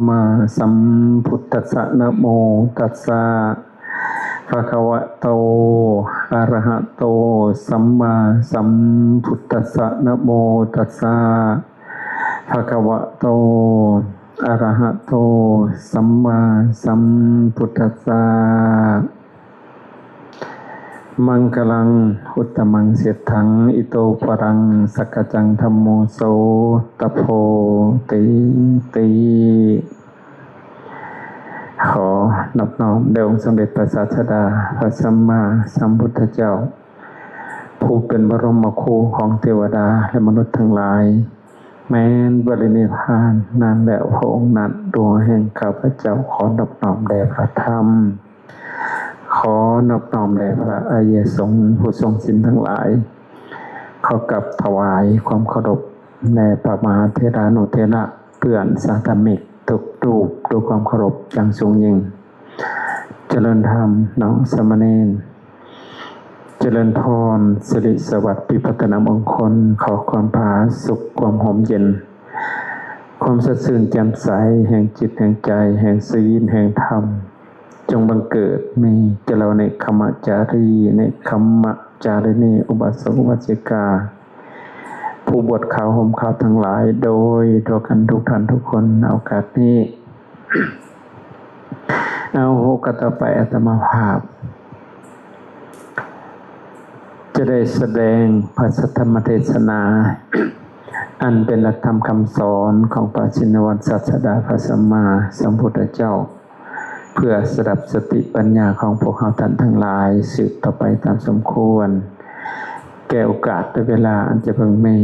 มาสัมพุทธัสสะนะโมตัสสะภะคะวะโตอะระหะโตสัมมาสัมพุทธัสสะนะโมตัสสะภะคะวะโตอะระหะโตสัมมาสัมพุทธัสสะมังคลังอุตตมังเสถังอิโตปรังสักจังธัมโมโสตโพติติขอนอบน้อมแด่องค์สมเด็จพระศาสดาพระสัมมาสัมพุทธเจ้าผู้เป็นบรมครูของเทวดาและมนุษย์ทั้งหลายแม้นบรินิพพานนานแล้วพระองค์นั้นดวงแห่งข้าพเจ้าขอนอบน้อมแด่พระธรรมขอนอบน้อมแด่พระอริยสงฆ์ผู้ทรงศีลทั้งหลายขอกราบถวายความเคารพแด่พระมหาเถรานุเถระเพื่อนสาธมิกทุกรูปด้วยความเคารพอย่างสูงยิ่งเจริญธรรมน้องสมณเณรเจริญพรสิริสวัสดิ์พิพัฒนามงคลขอความผาสุขความหอมเย็นความสดชื่นแจ่มใสแห่งจิตแห่งใจแห่งศีลแห่งธรรมจงบังเกิดมีเจริญในคมจารีในคมจารีนีอุบาสกอุบาสิกาผู้บวชขาวห่มขาวทั้งหลายโดยทั่วกันทุกท่านทุกคนโอกาสนี้ เอาโอกาสต่อไปอาตมาภาพจะได้แสดงพระสัทธรรมเทศนา อันเป็นหลักธรรมคำสอนของพระชินวรศาสดาพระสัมมาสัมพุทธเจ้าเพื่อสดับสติปัญญาของพวกเราท่านทั้งหลายสืบต่อไปตามสมควรแก่โอกาสและเวลาอันจะเพิ่งมี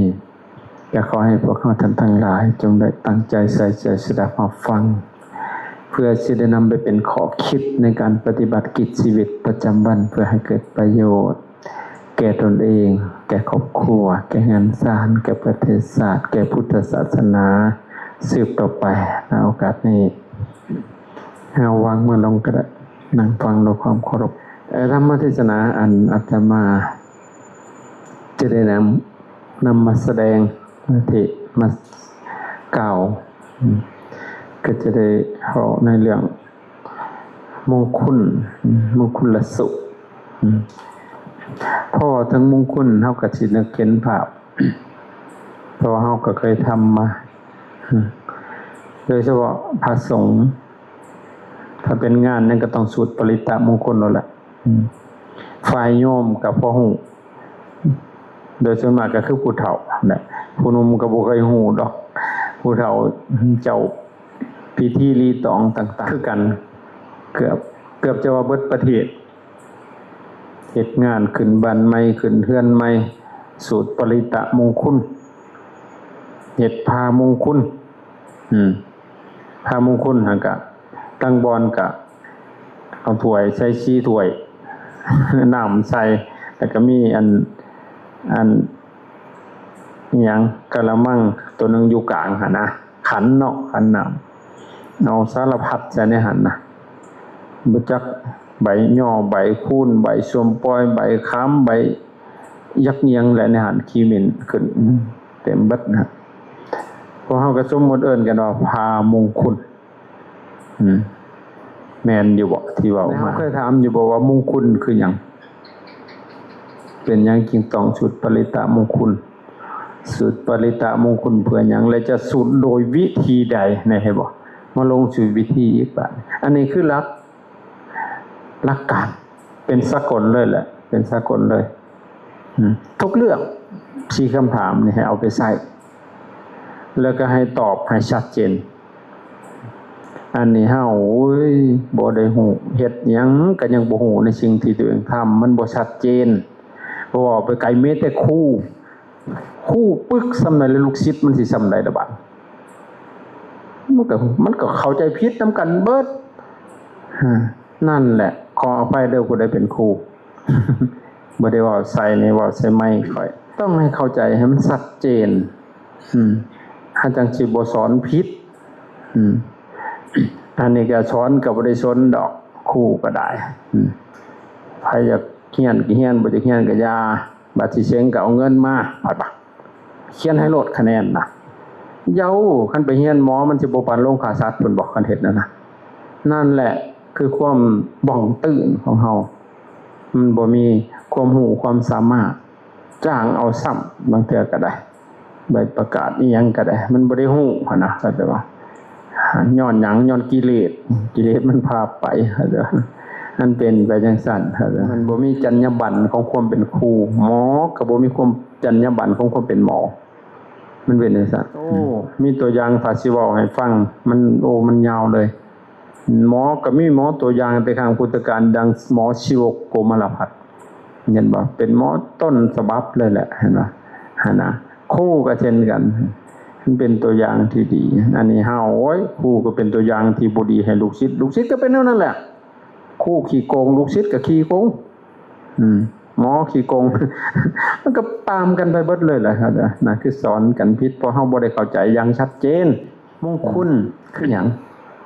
อยากขอให้พวกเราท่านทั้งหลายจงได้ตั้งใจใส่ใจสดับมาฟังเพื่อจะได้นำไปเป็นข้อคิดในการปฏิบัติกิจชีวิตประจำวันเพื่อให้เกิดประโยชน์แก่ตนเองแก่ครอบครัวแก่งานสร้างแก่ประเทศชาติแก่พุทธศาสนาสืบต่อไปในโอกาสนี้เอาวางมือลงก็ได้นั่งฟังด้วยความเคารพธรรมเทศนาอันอาตมาจะได้นำมาแสดงที่มากล่าวก็จะได้เอาในเรื่องมงคลสุขพ่อทั้งมงคลเฮาก็สินึกเห็นภาพเพราะเฮาก็เคยทำมาโดยเฉพาะพระสงฆ์ถ้าเป็นงานนั้นก็ต้องสวดปริตะมงคลนั่นแหละฝ่ายโยมกับพ่อฮู้โดยส่วนมากก็คือผู้เฒ่าน่ะผู้หนุ่มก็บ่เคยฮู้ดอกผู้เฒ่าเจ้าพิธีรีตองต่างๆคือกันเกือบจะว่าเบิดประเทศเฮ็ดงานขึ้นบ้านใหม่ขึ้นเรือนใหม่สูตรปริตะมงคลเฮ็ดพามงคลพามงคลหั่นก็ตั้งบอนก็เอาถ้วยใส่ชีถ้วย น้ำใส่แล้วก็มีอันหยังกะละมังตัวนึงอยู่กลางหั่นนะขันเนาะขันน้ำเอาสารพัดใส่ในหั่นนะบ่จักใบย่อใบคูนใบส้มปล่อยใบค้ำใบยักเนียงและในหั่นขี้เหม็นขึ้นเต็มเบิดนะพวกเฮาก็สมมุติเอิ้นกันว่าพามงคลแม่นอยู่บ่ที่เว้ามาเคยถามอยู่บ่ว่ามงคลคือหยังเป็นหยังจึงต้องสุดปริตะมงคลสุดปริตะมงคลเพื่อหยังและจะสุดโดยวิธีใดนะให้บ่มาลงสู่วิธีอีกบัดอันนี้คือหลักการเป็นสากลเลยแหละเป็นสากลเลยทุกเรื่องชี้คำถามนี่ให้เอาไปใส่แล้วก็ให้ตอบให้ชัดเจนอันนี้เฮาบ่ได้ฮู้เฮ็ดหยังก็ยังบ่ฮู้ในสิ่งที่ตัวเองทำมันบ่ชัดเจนเพราะว่าไปไกลเมแต่คู่ปึกซำใดแล้วลูกศิษย์มันสิซำใดล่ะบัดมันก็เข้าใจผิดนำกันเบิดนั่นแหละขออภัยเด้อผู้ใดเป็นครู บ่ได้ว่าใส่นี่ว่าใส่ไม้ค่อยต้องให้เข้าใจให้มันชัดเจนถ้าจังสิบ่สอนผิดอันนี้ก็สอนก็บ่ได้สนดอกครูก็ได้ใครอยากเรียนก็เรียนบ่อยากเรียนก็อย่าบัดสิเซ็งก็เอาเงินมาไปเขียนให้ลดคะแนนนะ เย้าคันไปเฮียนหมอมันสิบ่ปานโรงฆ่าสัตว์เพิ่นบอกคันเฮ็ดนั่นแหละคือความบ่องตื่นของเฮามันบ่มีความรู้ความสามารถจ้างเอาซ้ำบางเทื่อก็ได้ใบประกาศอีหยังก็ได้มันบ่ได้รู้หั่นนะเข้าใจบ่ย้อนหยังย้อนกิเลสมันพาไปเข้าใจนั่นเป็นไปจังซั่นเข้าใจมันบ่มีจรรยาบรรณของความเป็นครูหมอก็บ่มีความจรรยาบรรณของความเป็นหมอมันเป็นจังซั่นมีตัวอย่างถ้าสิเว้าให้ฟังมันยาวเลยหมอก็มีหมอตัวอย่างแต่ข้างพุทธกาลดังหมอชีวกโกมลพัสต์เห็นบ่เป็นหมอต้นฉบับเลยแหละเห็นบ่หั่นน่ะครูก็เช่นกันมันเป็นตัวอย่างที่ดีอันนี้เฮาโอ้ยครูก็เป็นตัวอย่างที่บ่ดีให้ลูกศิษย์ก็เป็นเท่านั้นแหละครูขี้โกงลูกศิษย์ก็ขี้โกงหมอขี้โกง มันก็ตามกันไปเบิดเลยแหละครับนะคือสอนกันผิดเพราะเฮาบ่ได้เข้าใจอย่างชัดเจนมงคลคือหยัง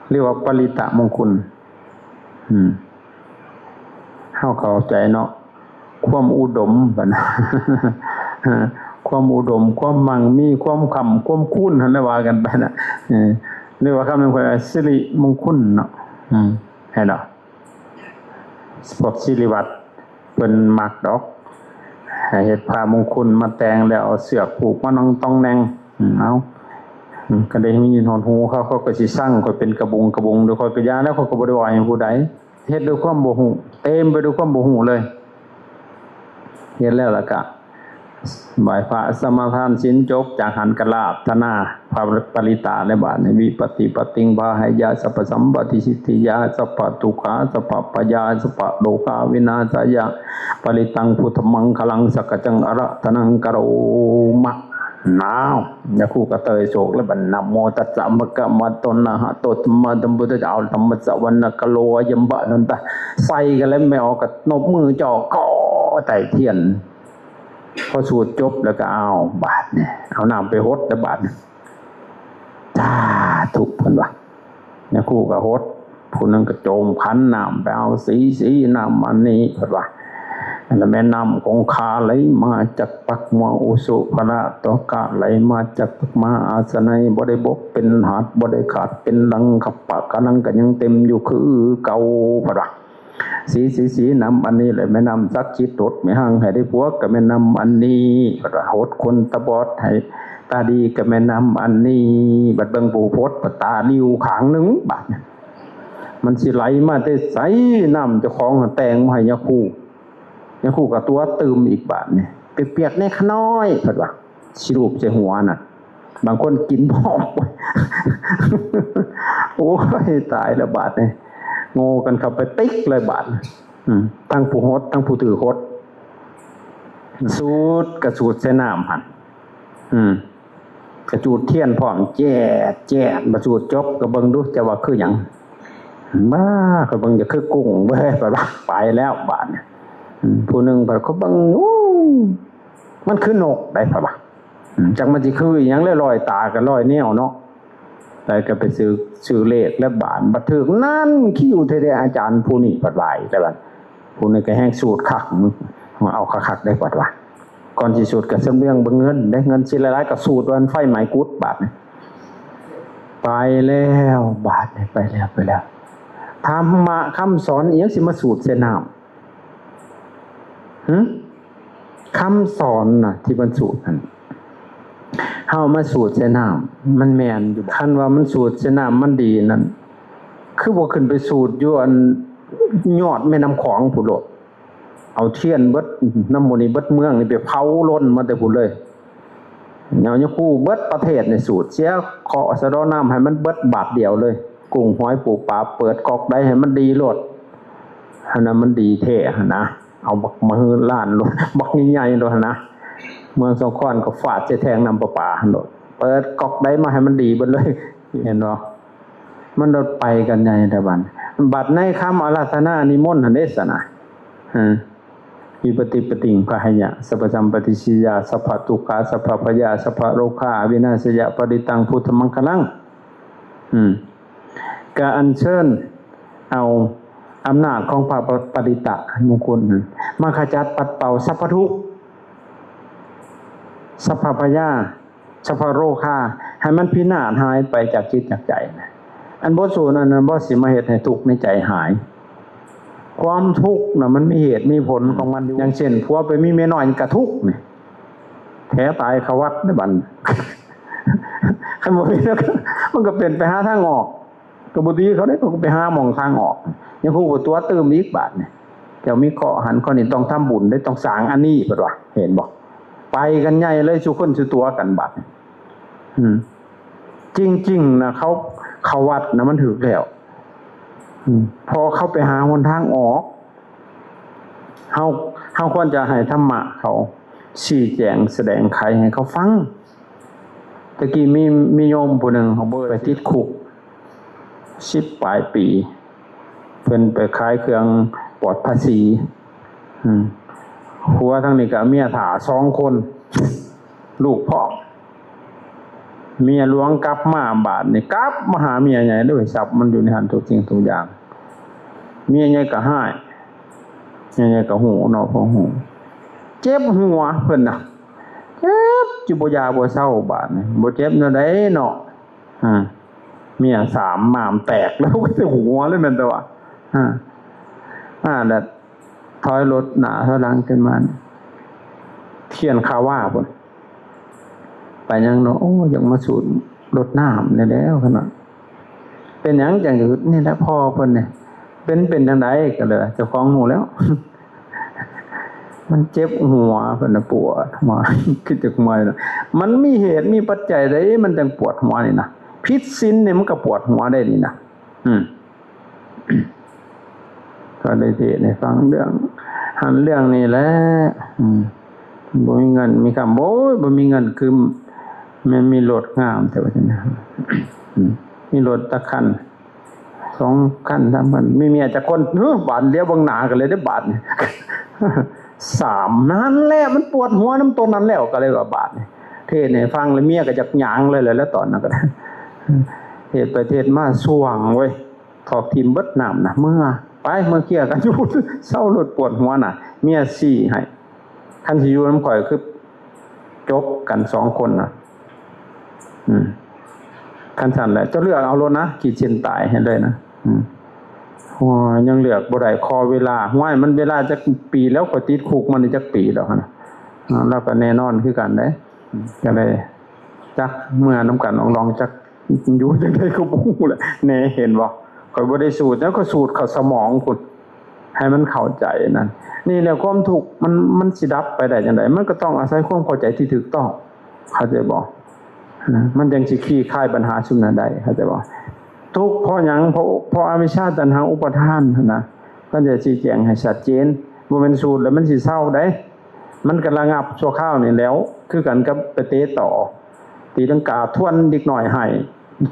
เรียกว่าปริตะมงคลเฮาเข้าใจเนาะความอุดมบัดนะ ความอุดมความมั่งมีความคำความคุณหั่นน่ะว่ากันไปน่ะเรียกว่าคำเป็นสิริมงคลเนาะให้เนาะพวกศิริวัตรเพิ่นมักดอกเฮ็ดผ้ามงคลมาแต่งแล้วเอาเสือกผูกมาต้องแนงเอาก็ได้มียินหอนหูเขาก็สิสร้างก็เป็นกระบุงโดยค่อยก็ยาแล้วเขาก็บ่ได้ว่าให้ผู้ใดเฮ็ดด้วยความบ่ฮู้เต็มไปด้วยความบ่ฮู้เลยเฮ็ดแล้วล่ะก็ไหว้พระสมาทานศีลจบจากหันกลาบธนาพระปริตาในบาทในวิปติปติงพาหายาสัพพสัมปติสิทธิยาสัพพทุกขาสัพพปยาสัพพโลกาวินาศยาปริตังพุทธมังคลังสักจังอระตนังกโรมะนาวอย่าคู่กับเตยโศกและบรรณโมตัสสะมะกะมะตนะหะโตธรรมะธัมมุตะเอาธรรมะสวรรณกโลยัมบะนันตะใส่กันแล้วไม่ออกกับนบมือจ่อก่อไต่เทียนพอสวดจบแล้วก็เอาบาทเนี่ยเอาน้ำไปหดแล้วบาทจ้าถูกเพิ่นว่าเนี่ยคู่กับหดผู้นึงก็โจมขันน้ำไปเอาสีน้ำอันนี้เพิ่นว่าแล้วแม่น้ำคงคาไหลมาจากปักมัวอุสุภระตกะไหลมาจากปักมาอาสนัยบ่ได้บกเป็นหาดบ่ได้ขาดเป็นลังขับปากกำลังก็ยังเต็มอยู่คือเก่าเพิ่นว่าสีน้ำอันนี้เลยแม่น้ำซักชิดตดไม่ห่างให้ได้พวกกับแม่น้ำอันนี้บัดโหดคนตาบอดให้ตาดีกับแม่น้ำอันนี้บัดเบิ่งปู่พดตาลิ้วขางนึงบาดมันสิไหลมาแต่ใสน้ำเจ้าของแต่งมาให้ยาคู่กับตัวตื่มอีกบาดเนี่ยเปียกๆในขน้อยเพิ่นว่าสิรูปใส่หัวน่ะบางคนกินพร้อม โอ้ยตายแล้วบาดเนี่ยโง่กันเข้าไปติ๊กเลยบาดทั้งผู้ฮดทั้งผู้ถือฮดสูดกระสูดใส่น้ำหั่นกระจูดเทียนพร้อมแจ๊ดบ่สูดจบก็เบิ่งดูจะว่าคือหยังบ้าก็เบิ่งจะคือกุ้งเว้ยไปแล้วบาดเนี่ยผู้นึงเพิ่นก็เบิ่งโอ้มันคือนกได้ป่ะบ่จักมันสิคือหยังลอยตากันลอยแนวเนาะได้ก็ไปซื้อเลขและบานบัดถึกนั่นคิวเทเดอาจารย์ผู้นี้ปัดไหวได้บัดผู้นี้ก็แห้งสูตรคักเอาคักๆได้ปัดว่าก่อนสิสูตรก็สำเรื่องเบิ่งเงินได้เงินสิหลายๆก็สูตรวันไฟไหม้กุดบาดนี่ไปแล้วบาดนี่ไปแล้วธรรมะคำสอนอีหยังสิมาสูตรใส่น้ำคำสอนน่ะที่มันสูตรนั่นเฮามาสูตรใส่น้ำมันแม่นอยู่คันว่ามันสูตรใส่น้ำมันดีนั่นคือบ่ขึ้นไปสูตรอยู่อันยอดแม่น้ำของพุ่นโลดเอาเทียนเบิดน้ำมนต์นี่เบิดเมืองนี่ไปเผาล้นมาแต่พุ่นเลยเนาะคู่เบิดประเทศในสูตรเสียขอสะดอน้ำให้มันเบิดบาทเดียวเลยกุ้งหอยปูปลาเปิดกอกได้ให้มันดีโลดอันนั้นมันดีแท้นะเอาบักมือล้านโลดบักใหญ่ๆโลดนะเมืองสองคอนก็ฟาดใส่แทงน้ำประปาโลดเปิดกอกได้มาให้มันดีเบิดเลยเห็นบ่มันโดดไปกันใหญ่แต่บัดในคำอาราธนานิมนต์หั่นเด้ซะนะวิปติปติงพหายะสัพพสัมปติสิยาสัพพทุกขาสัพพพยาสัพพโรคาวินาศยะปริตังพุทธมังคลังก็อัญเชิญเอาอำนาจของพระปริตะมงคลมาขจัดปัดเป่าสัพพทุกข์สัพพพยาสัพพโรคา ให้มันพินาศหายไปจากจิตจากใจนะอันบ่สูญอันนั้นบ่สิมาเฮ็ดให้ทุกข์ในใจหายความทุกข์น่ะมันมีเหตุมีผลของมันอยู่อย่างเช่นผัวไปมีเมียน้อยก็ทุกข์นี่แท้ตายเขาวัดในบัดคันบ่มีแล้วมันก็เป็นไปหาทางออกก็บ่ดีเขาได้ก็ไปหาหม่องทางออกยังฮู้ว่าตัวเติมอีกบาดนี่เจ้ามีเกาะหันข้อนี้ต้องทำบุญได้ต้องสร้างอันนี้เพิ่นว่าเห็นบ่ไปกันใหญ่เลยสุคนสุตัวกันบาดจริงๆนะเขาวัดนะมันถูกแล้วพอเขาไปหาหนทางออกเฮาควรจะให้ธรรมะเขาชี้แจงแสดงไขให้เขาฟังตะกี้มีโยมผู้หนึ่งเขาเบิดไปติดคุก10 ปลายปีเพิ่นไปขายเครื่องปลอดภาษีผัวทั้งนี้กับเมียถ่า2 คนลูกพ่อเมียหลวงกลับมาบาดนี่กลับมาหาเมียใหญ่ด้วยทรัพย์มันอยู่ในหันทุกสิ่งทุกอย่างเมียใหญ่ก็ให้เมียใหญ่ก็หูเนาะพอหูเจ็บหัวเพิ่นน่ะเจ็บจิบ่ยาบ่เศร้าบาดนี่บ่เจ็บแนวใดเนาะเมีย3ม่ามแตกแล้วก็สิหัวเลยแม่นตัวแล้วถอยรถหน้าถอยหลังขึ้นมาเทียนคาว่าพุ่นไปยังเนาะโอ้ยังมาสูดรถน้ำนี่แล้วขนาดเป็นหยังจังอยู่นี่แหละพ่อเพิ่นเนี่ยเป็นจังได๋ก็เลยเจ้าของหูแล้วมันเจ็บหัวเพิ่นน่ะปวดหัวคิดจักเมื่อยมันมีเหตุมีปัจจัยใดมันจังปวดหัวนี่นะพิษศีลเนี่ยมันก็ปวดหัวได้นี่นะก็ได้เทศน์ให้ฟังเรื่องนี้แหละบ่มีเงินมีคำบ่มีเงินคือมันมีรถงามแต่ว่าจังได๋มีรถตะคัน2 คัน3 คันมีเมียจักคนบาดเดียวเบิ่งหน้ากันเลยได้บาดนี่3นั้นแหละมันปวดหัวน้ำต้นนั้นแล้วก็เลยว่าบาดนี่เทศน์ให้ฟังแล้วเมียก็จักหยางเลยแล้วตอนนั้นก็เทศน์ไปเทศน์มาสว่างเว้ยถอกทิ่มเบิดน้ำน่ะเมื่อเคลียร์กันอยู่เศร้ารถปวดหัวน่ะเมียซี่ให้คันสิอยู่นำข่อยคือจบกัน2 คนน่ะคันสั่นแหละเจ้าเลือกเอารถนะขีดเส้นตายให้เลยนะยังเลือกบ่ได้คอเวลาห้วยมันเวลาจักปีแล้วก็ติดคุกมันจักปีแล้วนะแล้วก็แน่นอนคือกันเด้ก็เลยจักเมื่อนำกันลองจักอยู่จังได๋ก็บ่ฮู้แหละแน่เห็นบ่ข่อยบ่ได้สูตรแล้วก็สูตรเข้าสมองพุ่นให้มันเข้าใจนั่นนี่แหละความทุกข์มันสิดับไปได้จังได๋มันก็ต้องอาศัยความเข้าใจที่ถูกต้องเข้าใจบ่มันจังสิคลี่คลายปัญหาซุมนั้นได้เข้าใจบ่ทุกข์เพราะหยังเพราะอวิชชาตัณหาอุปาทานนะก็จะชี้แจงให้ชัดเจนบ่แม่นสูตรแล้วมันสิเศร้าได้มันก็ระงับชั่วคราวนี่แล้วคือกันกับไปเตะต่อตีลังกาทวนเด็กน้อยให้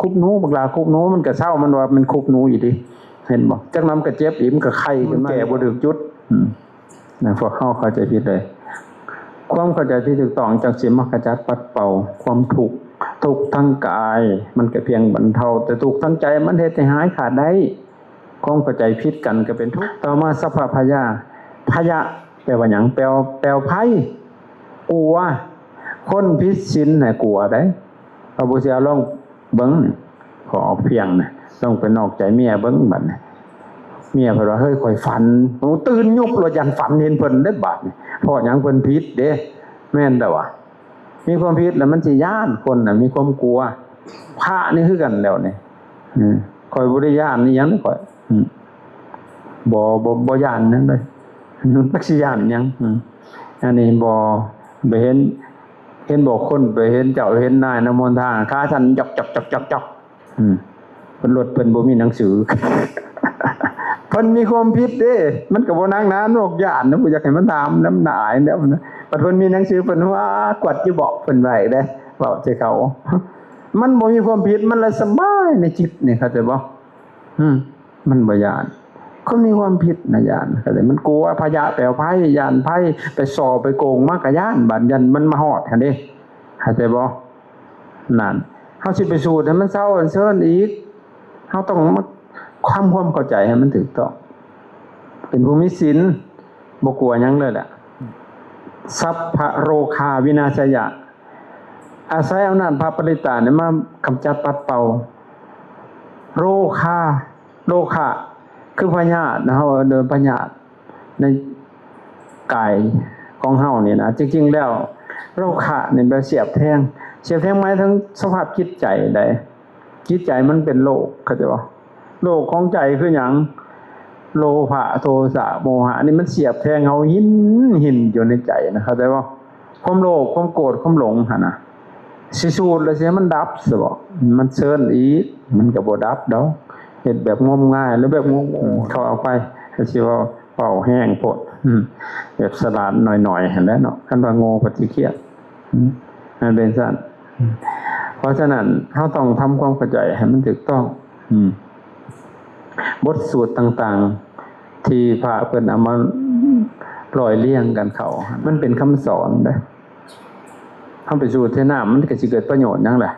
คุบหนูบักลาคุบหนูมันก็เศร้ามันว่ามันคุบหนูอีกดิเห็นบ่จักนำก็เจ็บอีกมันก็ไข้ขึ้นมาแก่บ่ถึงจุดนะพวกเฮาเข้าใจผิดเลยความเข้าใจที่ถูกต้องจักสิมักขจัดปัดเป่าความทุกข์ทั้งกายมันก็เพียงบรรเทาแต่ทุกข์ทั้งใจมันเฮ็ดให้หายขาดได้ความเข้าใจผิดกันก็เป็นทุกข์ต่อมาสัพพพยาแปลว่าหยังแปลภัยกลัวคนผิดศีลน่ะกลัวได้พระพุทธเจ้าลองเบิ่งขอเพียงน่ะต้องไปนอกใจเมียเบิ่งบัดนี้เมียเพิ่นว่าเฮ้ยข่อยฝันตื่นยุบแล้วยันฝันเห็นเพิ่นได้บาดนี่เพราะหยังเพิ่นผิดเด้แม่นแต่ว่ามีความผิดแล้วมันสิย้านคนน่ะมีความกลัวพระนี่คือกันแล้วนี่ข่อยบ่ได้ย้านนี่หยังข่อยบ่ย้านนั่นเลยจักสิย้านหยังอันนี้บ่ไปเห็นบอกคนไปเห็นเจ้าเห็นนายนมนทางขาสั่นจอกเพิ่นรถเพิ่นบ่มีหนังสือเพิ่นมีความผิดเด้มันก็บ่นั่งนานอกย่านนะบ่อยากให้มันถามน้ำหนายแล้วนะเพิ่นมีหนังสือเพิ่นว่ากวดอยู่บอกเพิ่นไว้เด้เว้าใส่เขามันบ่มีความผิดมันละสบายในจิตนี่เข้าใจบ่มันบ่ย่านคนมีความผิดนะย่านเข้าใจมันกลัวพยะแปลวไผย่านไผไปสอบไปโกงมากะย่านบัดยันมันมาฮอดหั่นเด้เข้าใจบ่นั่นเฮาสิไปสู้ให้มันเศร้าเซิ้นอีกเฮาต้องมาความเข้าใจให้มันถูกต้องเป็นผู้มีศีลบ่กลัวหยังเลยแหละสัพพะโรคาวินาศยะ อาศัยอำนาจพระปริตาเนี่ยมากำจัดปัดเป่าโรคาคือพยาธินะเฮาเดินพยาธิในกายของเฮานี่นะจริงๆแล้วโรคะนี่แบบเสียบแทงหมายถึงสภาพจิตใจใดจิตใจมันเป็นโรคเข้าใจบ่โรคของใจคือหยังโลภะโทสะโมหะนี่มันเสียบแทงเฮาหินอยู่ในใจนะเข้าใจบ่ความโลภความโกรธความหลงหั่นน่ะสิสูดแล้วสิมันดับซะบ่มันเชิญอีกมันก็บ่ดับดอกเฮ็ดแบบงมง่ายหรือแบบงงเข้าเอาไปสิว่าเป่าแห้งโพดแบบสลัดหน่อยๆหั่นแหละเนาะคันว่าโง่ก็สิเครียดมันเป็นซั่นเพราะฉะนั้นเฮาต้องทำความเข้าใจให้มันถูกต้องบทสวดต่างๆที่พระเพิ่นเอามาร้อยเรียงกันเข้ามันเป็นคำสอนเด้อเฮาไปสู่เทนามันก็สิเกิดประโยชน์หยังล่ะ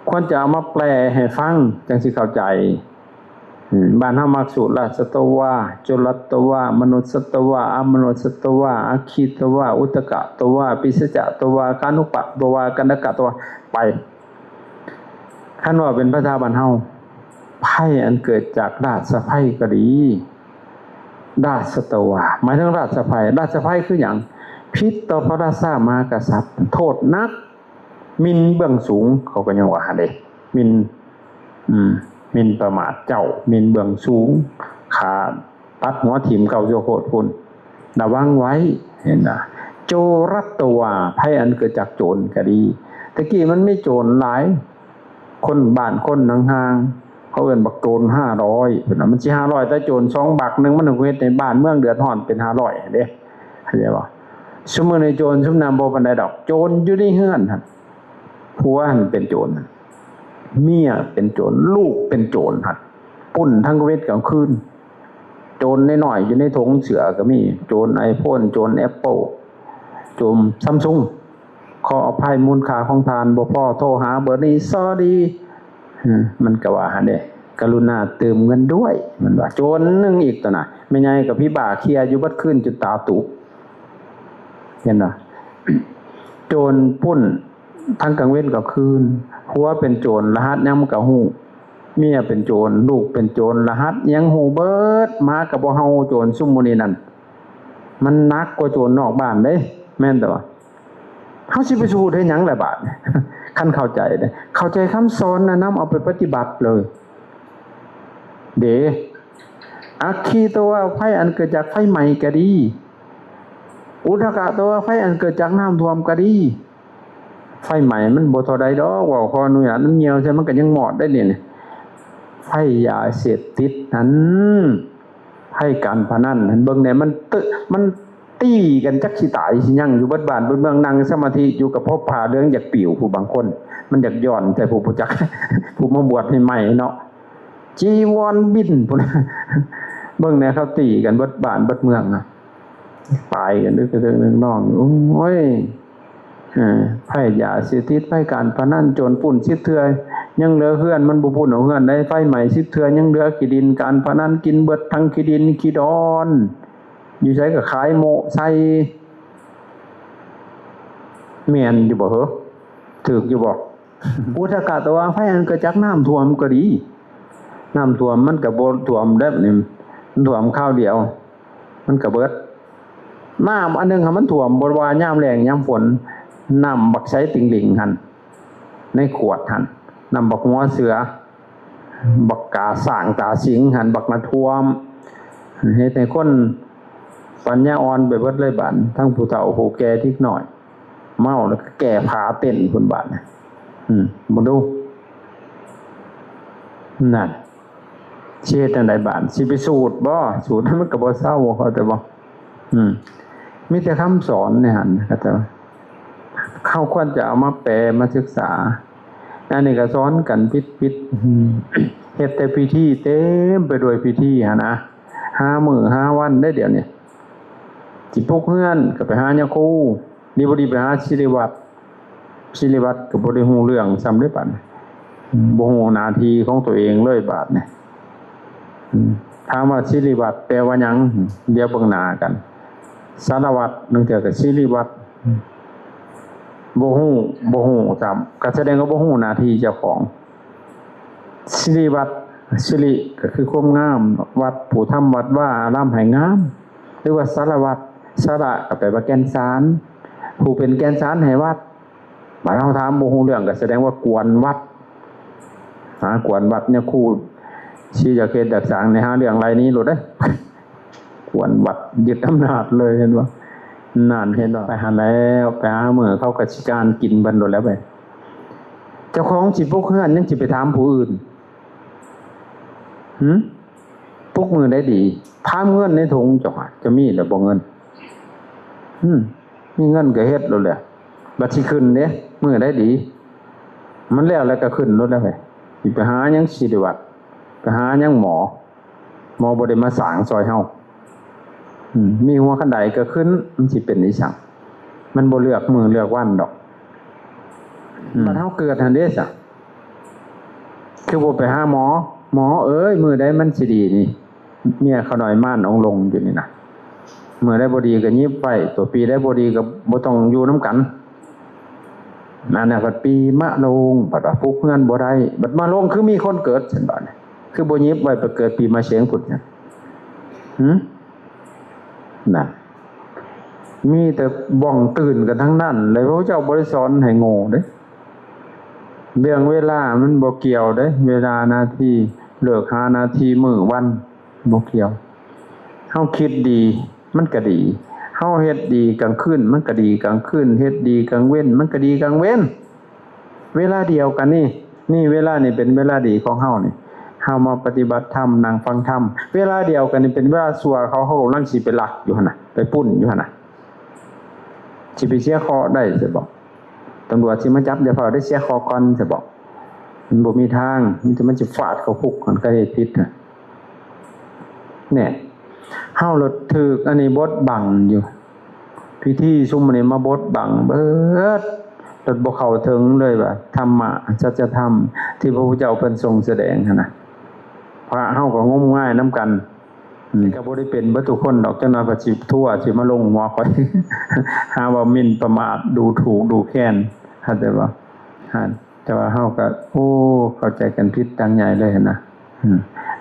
ควรจะเอามาแปลให้ฟังจังสิเข้าใจบ้านเฮามักสูตรราชตวาจุลตวามนุสตวาอมนุสตวาอคีตวาอุตกะตวาปิสจะตวาคานุปะตวากันดกะตวาไปคันว่าเป็นภาษาบ้านเฮาไพ่อันเกิดจากราชไพ่ก็ดีราชตวาหมายถึงราชไพ่คือหยังพิษต่อพระราชามากษัตริย์โทษนักมินเบื้องสูงเขาก็ยังว่าเด้มินประมาทเจ้ามินเบื้องสูงขาตัดหัวถิ่มเก่าโยโคตรพุ่นระวังไว้เห็นนะโจรตัวไพ่อันเกิดจากโจรก็ดีตะกี้มันไม่โจรหลายคนบ้านคนห่างๆเขาเอิ้นบักโจร500พุ่นน่ะมันสิ500แต่โจร2บักนึงมันเฮ็ดในบ้านเมืองเดือดร้อนเป็น500เด้เข้าใจบ่ซุมื้อนี้โจรซุมนั้นบ่ปานใดดอกโจรอยู่ในเฮือนหั่นผัวหั่นเป็นโจรเมียเป็นโจรลูกเป็นโจรหั่นปุ่นทั้งเวทกลางคืนโจรน้อยๆอยู่ในถุงเสือก็มีโจร iPhone โจร Apple โจร Samsung ขออภัยมูลค่าของทานบ่พอโทรหาเบอร์นี้สอดีมันก็ว่าหั่นเด้กรุณาเติมเงินด้วยมันว่าโจรนึงอีกตัวน่ะแม่ใหญ่กับพี่บ่าเคลียร์อยู่บัดคืนจนตาตุบเห็นบ่โจรพุ่นทั้งกลางเว้นกลางคืนผัวเป็นโจรรหัสยังมันก็ฮู้เมียเป็นโจรลูกเป็นโจรรหัสยังฮู้เบิดมาก็บ่เฮาโจรซุมมื้อนี้นั่นมันหนักกว่าโจรนอกบ้านเด้แม่นแต่ว่าเฮาสิไปสู้ได้หยังล่ะบาดคันเข้าใจเด้เข้าใจคำสอนนะนำเอาไปปฏิบัติเลยเด้อัคคีตัวไฟอันเกิดจากไฟไหม้ก็ดีอุทกะตัวไฟอันเกิดจากน้ำท่วมก็ดีไฟใหม่มันบ่เท่าใดดอกว่าขออนุญาตมันเหี่ยวใช่มันก็ยังหมอดได้เนี่ยไฟยาเสพติดนั้นให้การพนันเห็นเบิ่งเนี่ยมันตีกันจักสิตายสิยังอยู่เบิดบ้านเบิดเมืองนั่งสมาธิอยู่กับพบพาเรื่องอยากปิ่วผู้บางคนมันอยากย้อนแต่ผู้บ่จักผู้มาบวชใหม่ๆเนาะจีวรบินพุ่นเบิ่งเนี่ยเขาตีกันเบิดบ้านเบิดเมืองอ่ะตายกันด้วยกระเรื่องนึงน้องโอ้ยไผ่ยาเสพติดไผ่การพนันโจรปุ่น10เทื่อยังเหลือเฮือนมันบ่ปุ่นเอาเฮือนได้ไฟใหม่10เทื่อยังเหลือขี้ดินการพนันกินเบิดทั้งขี้ดินขี้ดอนอยู่ไสก็ขายโมใส่แม่นอยู่บ่เหรอถูกอยู่บ่อุทกะตัวไฟอันเกิดจากน้ำท่วมก็ดีน้ำท่วมมันก็บ่ท่วมได้นี่มันท่วมคราวเดียวมันก็เบิดน้ำอันนึงมันท่วมบ่ว่ายามแล้งยามฝนน้ำบักไสติ่งหลิงหั่นในขวดหั่นน้ำบักหัวเสือบักกาสร้างตาสิงหั่นบักนาท่วมเฮ็ดให้คนปัญญาอ่อนไปเบิดเลยบัดทั้งผู้เฒ่าผู้แก่ทิกน้อยเมาแล้วก็แก่ผาเต้นพุ่นบาดบ่ดูนั่นเฮ็ดจังได๋บาดสิไปสูตรบ่สูตรมันก็บ่เซาเขาแต่บ่มีแต่คำสอนเนี่ยหั่นก็แต่เขาควรจะเอามาแปลมาศึกษาอันนี้ก็สอนกันปิดเฮ็ดแต่พิธีเต็มไปด้วยพิธีหั่นนะ5 มื้อ 5 วันได้เดี๋ยวนี้สิพกเฮือนก็ไปหายาคูดีบ่ดีไปหาศิริวัตรก็บ่ได้ฮู้เรื่องซ้ำได้ปานบ่ฮู้หน้าที่ของตัวเองเลยบาดนี่ถามว่าศิริวัตรแปลว่าหยังเดี๋ยวเบิ่งหน้ากันสารวัตรนึงเทื่อก็ศิริวัตร บ่ฮู้จำก็แสดงว่าบ่ฮู้หน้าที่เจ้าของสิริวัดสิริก็คือความงามวัดผู้ทำวัดว่าอารามให้งามหรือว่าสารวัตรสระก็แปลว่าแก่นสารผู้เป็นแก่นสารให้วัดมาเราถามบ่ฮู้เรื่องก็แสดงว่ากวนวัดกวนวัดเนี่ยครูชี้จะเกตดักสางในหาเรื่องไรนี้หลุดได้กวนวัดยึดอำนาจเลยเห็นว่านานเห็นว่าไปหาแล้วไปหาเมื่อเขากสิการกินบันโดนแล้วไปเจ้าของจิตพวกเพื่อนยังจิตไปถามผู้อื่นพวกมือได้ดีถามเงินในถุงจะมีหรือบ่เงินมีเงินก็เฮ็ดแล้วแหละบัตรที่ขึ้นเนี่ยมือได้ดีมันแล้วก็ขึ้นรถแล้วไปหายังศิริวัตรไปหายังหมอบ่ได้มาสางซอยเฮามีหัวขันใดก็ขึ้นมันสิเป็นนิสังมันบ่เลือกมือเลือกวันดอกมันเฮาเกิดทันเด้ซะคือบ่ไปหาหมอเอ้ยมือใดมันสิดีนี่เมียเขาหน่อยม่านองลงอยู่นี่นะมือได้บ่ดีก็ยิบไปตัวปีได้บ่ดีก็บ่ต้องอยู่นำกันนั่นน่ะบัดปีมะลงบัดว่าผู้เพื่อนบ่ได้บัดมะลงคือมีคนเกิดซั่นบัดนี่คือบ่ยิบไว้ไปเกิดปีมะเสงพุ่นเนี่ยน่ะมีแต่บ้องตื่นกันทั้งนั้นเลยพระเจ้าบ่ได้สอนให้โง่เด้เรื่องเวลามันบ่เกี่ยวเด้เวลานาทีเลิก5นาทีมื้อวันบ่เกี่ยวเฮาคิดดีมันก็ดีเฮาเฮ็ดดีกลางคืนมันก็ดีกลางคืนเฮ็ดดีกลางเว้นมันก็ดีกลางเว้นเวลาเดียวกันนี่เวลานี่เป็นเวลาดีของเฮานี่เฮามาปฏิบัติธรรมนั่งฟังธรรมเวลาเดียวกันนี่เป็นเวลาชั่วเขากำลังสิไปลักอยู่หั่นน่ะไปปุ้นอยู่หั่นน่ะสิไปเสียคอได้สิบอกตำรวจสิมาจับเดี๋ยวพอได้เสียคอก่อนสิบอกมันบ่มีทางมันจะฟาดเข้าคุกมันก็เฮ็ดผิดน่ะเนี่ยเฮารถถึกอันนี้บดบังอยู่พิธีซุมอันนี้มาบดบังเบิดรถบ่เข้าถึงเลยว่าธรรมะสัจธรรมที่พระพุทธเจ้าเพิ่นทรงแสดงหั่นน่ะพระเฮาก็งมง่ายนํกันก็บ่ได้เป็นเบิดทุกคนดอกจังน้อยก็สิทั่วสิมาลงหัวข่อยหาว่าหมิ่นประมาทดูถูกดูแคลนเข้าใจบ่แต่ว่าเฮาก็เข้าใจกันผิดดังใหญ่เลยหั่นน่ะ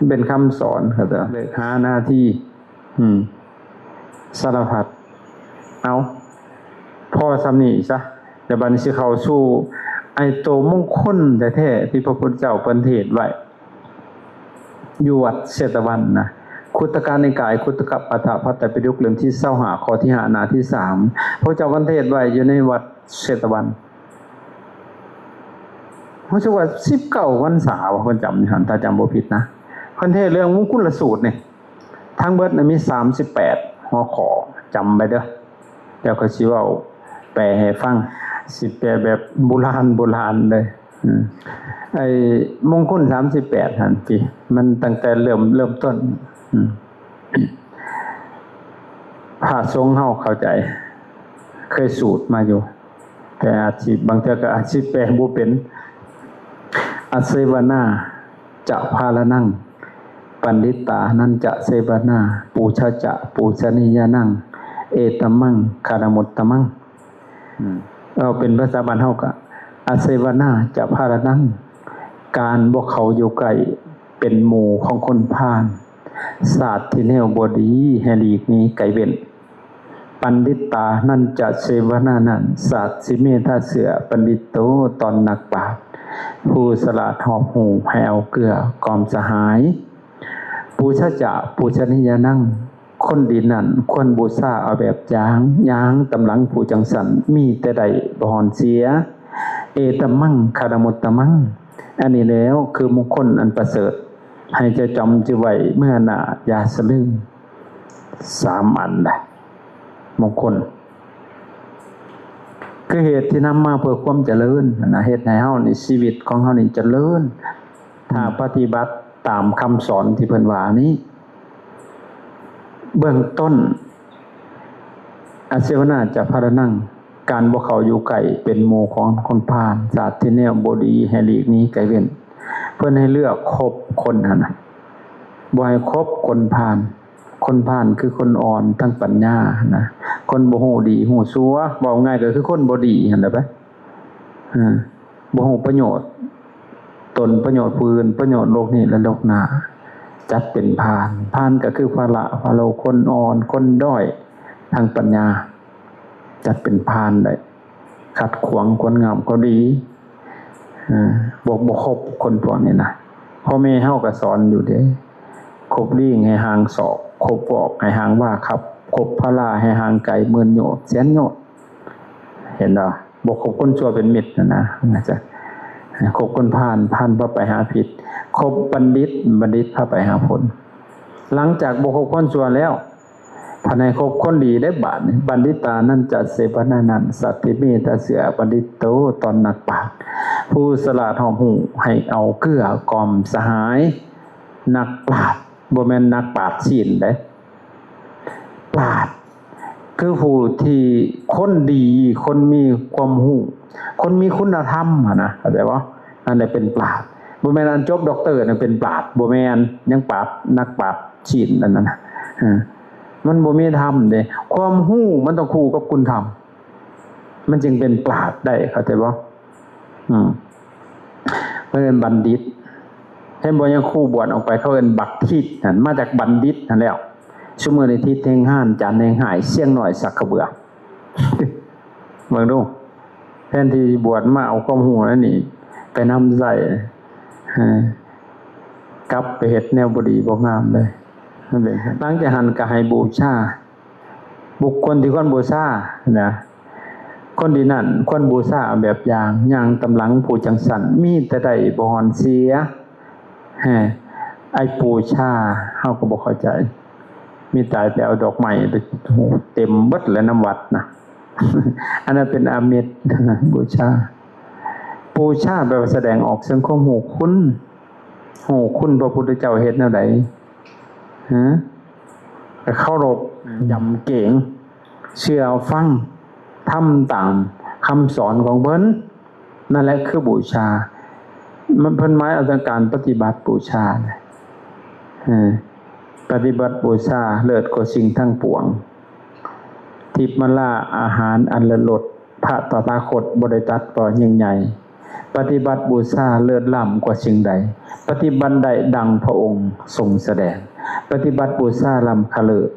เป็นคำสอนครับเลยหาหน้าที่สารพัดเอาพ่อสำนีซะแต่บัดนี้สิเข้าสู่ไอ้โตมงคลแท้ๆที่พระพุทธเจ้าเพิ่นเทศน์ไว้อยู่วัดเชตวันนะคุตกนิกายคุตกปัฏฐพระไตรปิฎกเล่มที่25ข้อที่5หน้าที่3พระเจ้าเพิ่นเทศน์ไว้อยู่ในวัดเชตวันรู้สึกว่า19พรรษาว่าเพิ่นจำนี่หั่นถ้าจำบ่ผิดนะเพิ่นเทศน์เรื่องมงคลสูตรนี่ทั้งเบิดน่ะมี38หัวข้อจำไปเด้อแล้วก็สิเว้าแปลให้ฟังสิแปลแบบโบราณเลยไอ้มงคล38หั่นติมันตั้งแต่เริ่มต้นพระสงฆ์เฮาเข้าใจเคยสูตรมาอยู่แต่อาจสิบางเทื่อก็อาจสิแปลบ่เป็นอเสวนาจะพาลนังปันดิตานันจะเสวนาปูชาจะปูชนียานังเอตมังคารมุตตมังเราเป็นภาษาบ้านเฮาก็อเสวนาจะพาลนังการบ่เข้าอยู่ใกล้เป็นหมู่ของคนพาลศาสตร์ที่แนวบ่ดีให้หลีกหนีไกลเว้นปันดิตานันจะเสวนานั้นศาสตร์สิเมธาเสือปันดิโตตอนนักปราชญ์ผู้สละหอบหูให้เอาเกลือกอมสหายปูชาจะปูชนียานั่งคนดีนั่นควรบูชาเอาแบบย้างตำหลังผู้จังสันมีแต่ใดบ่หอนเสียเอตมังคารมุตตมังอันนี้แล้วคือมงคลอันประเสริฐให้จะจำจะไว้เมื่อหน้าอย่าสะลืม3อันแหละมงคลคือเหตุที่นำมาเพื่อความเจริญนะเหตุให้เฮานี่ชีวิตของเฮานี่เจริญถ้าปฏิบัติตามคำสอนที่เพิ่นว่านี้เบื้องต้นอาเสวนาจะพารนังการบ่เข้าอยู่ใกล้เป็นหมู่ของคนพาลศาสตร์ที่แนวบ่ดีให้หลีกหนีไกลเว้นเพิ่นให้เลือกคบคนหั่นน่ะบ่ให้คบคนพาลคือคนอ่อนทั้งปัญญานะคนบ่ฮู้ดีฮู้ชั่วเว้าง่ายก็คือคนบ่ดีหั่นแหละไป บ่ฮู้ประโยชน์ตนประโยชน์ผู้อื่นประโยชน์โลกนี้และโลกหน้าจัดเป็นพานก็คือภาระภาโลคนอ่อนคนด้อยทางปัญญาจัดเป็นพานได้ขัดขวางคนงามก็ดีบ่ครบคนพวกนี้นะพ่อแม่เฮาก็สอนอยู่เด้คบลี่ให้ห่างศอกคบปอกให้ห่างว่าครับคบพลาให้ห่างไกลหมื่นโยชน์แสนโยชน์เห็นบ่บ่คบคนชั่วเป็นมิตรนะจ๊ะคบคนพาลพาไปหาผิดคบบัณฑิตพาไปหาผลหลังจากบ่คบคนชั่วแล้วภายในคบคนดีได้บาดบัณฑิตานั่นจะเสพนานันสัตติเมตเสือบัณฑิตโตตอนนักปราชญ์ผู้สละหอมหูให้เอาเกื้อกล่อมสหายนักปราชญ์บ่แม่นนักปราชญ์ศีลเด้ปราชญ์คือผู้ที่คนดีคนมีความรู้คนมีคุณธรรมนะเข้าใจบ่นั่นแหละเป็นปราชญ์บ่แม่นอันจบด็อกเตอร์นั่นเป็นปราชญ์บ่แม่นยังปราชญ์นักปราชญ์ศีลนั่นน่ะมันบ่มีธรรมเด้ความรู้มันต้องคู่กับคุณธรรมมันจึงเป็นปราชญ์ได้เข้าใจบ่เพิ่นบัณฑิตเห็นบ่ยังคู่บวชออกไปเขาเอิ้นบักทิศนั่นมาจากบัณฑิตนั่นแล้วซุมื้อนี้ทิศแห่งห้านจันทร์แห่งหายเสียงน้อยสักกระเบือเบิ่งดูแทนที่บวชมาเอาความรู้นั่นนี่ไปนำใส่กลับไปเฮ็ดแนวบ่ดีบ่งามเลยนั่นเองหลังจากนั้นก็ให้บูชาบุคคลที่ควรบูชานะคนดีนั่นควรบูชาแบบอย่างตำหลังผู้จังสันมีแต่ได้บ่ฮอนเสียไอ้บูชาเฮาก็บ่เข้าใจมีตายไปเอาดอกไม้ไปเต็มเบิดแล้วน้ำวัดนะอันนั้นเป็นอามิตรบูชาแปลว่าแสดงออกซึ่งความฮู้คุณพระพุทธเจ้าเฮ็ดแนวใดเคารพยำเก่งเชื่อฟังทำตามคำสอนของเพิ่นนั่นแหละคือบูชามันเพิ่นหมายเอาถึงการปฏิบัติบูชาปฏิบัติบูชาเลิศกว่าสิ่งทั้งปวงทิพมลาอาหารอันเลิศลดพระตถาคตบ่ได้ตรัสว่ายิ่งใหญ่ปฏิบัติบูชาเลิศล้ำกว่าสิ่งใดปฏิบัติใดดังพระองค์ทรงแสดงปฏิบัติบูชาล้ำคเลิศ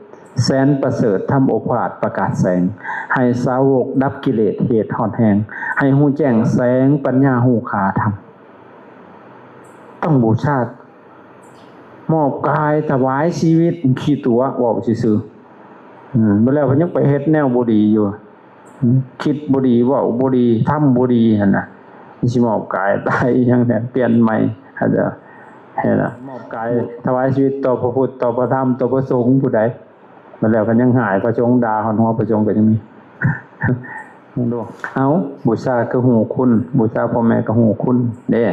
แสนประเสริฐทำโอภาสประกาศแสงให้สาวกดับกิเลสเหตุหอดแหงให้หูแจ้งแสงปัญญาหูขาธรรมต้องบูชามอบกายถวายชีวิตขี้ตัวว่าซื่อเมื่อแล้วเพิ่นยังไปเฮ็ดแนวบ่ดีอยู่คิดบ่ดีว่าบ่ดีทำบ่ดีหั่นน่ะสิมอบกายตายอย่างนั้นเปลี่ยนใหม่อาจจะเห็นล่ะมอบกายถวายชีวิตต่อพระพุทธต่อพระธรรมต่อพระสงฆ์ผู้ใดมาแล้วกันยังหายพระสงฆ์ด่าหอนหัวพระสงฆ์ก็ยังมีดูเอาบูชาคือหูคุณบูชาพ่อแม่ก็หูคุณเด้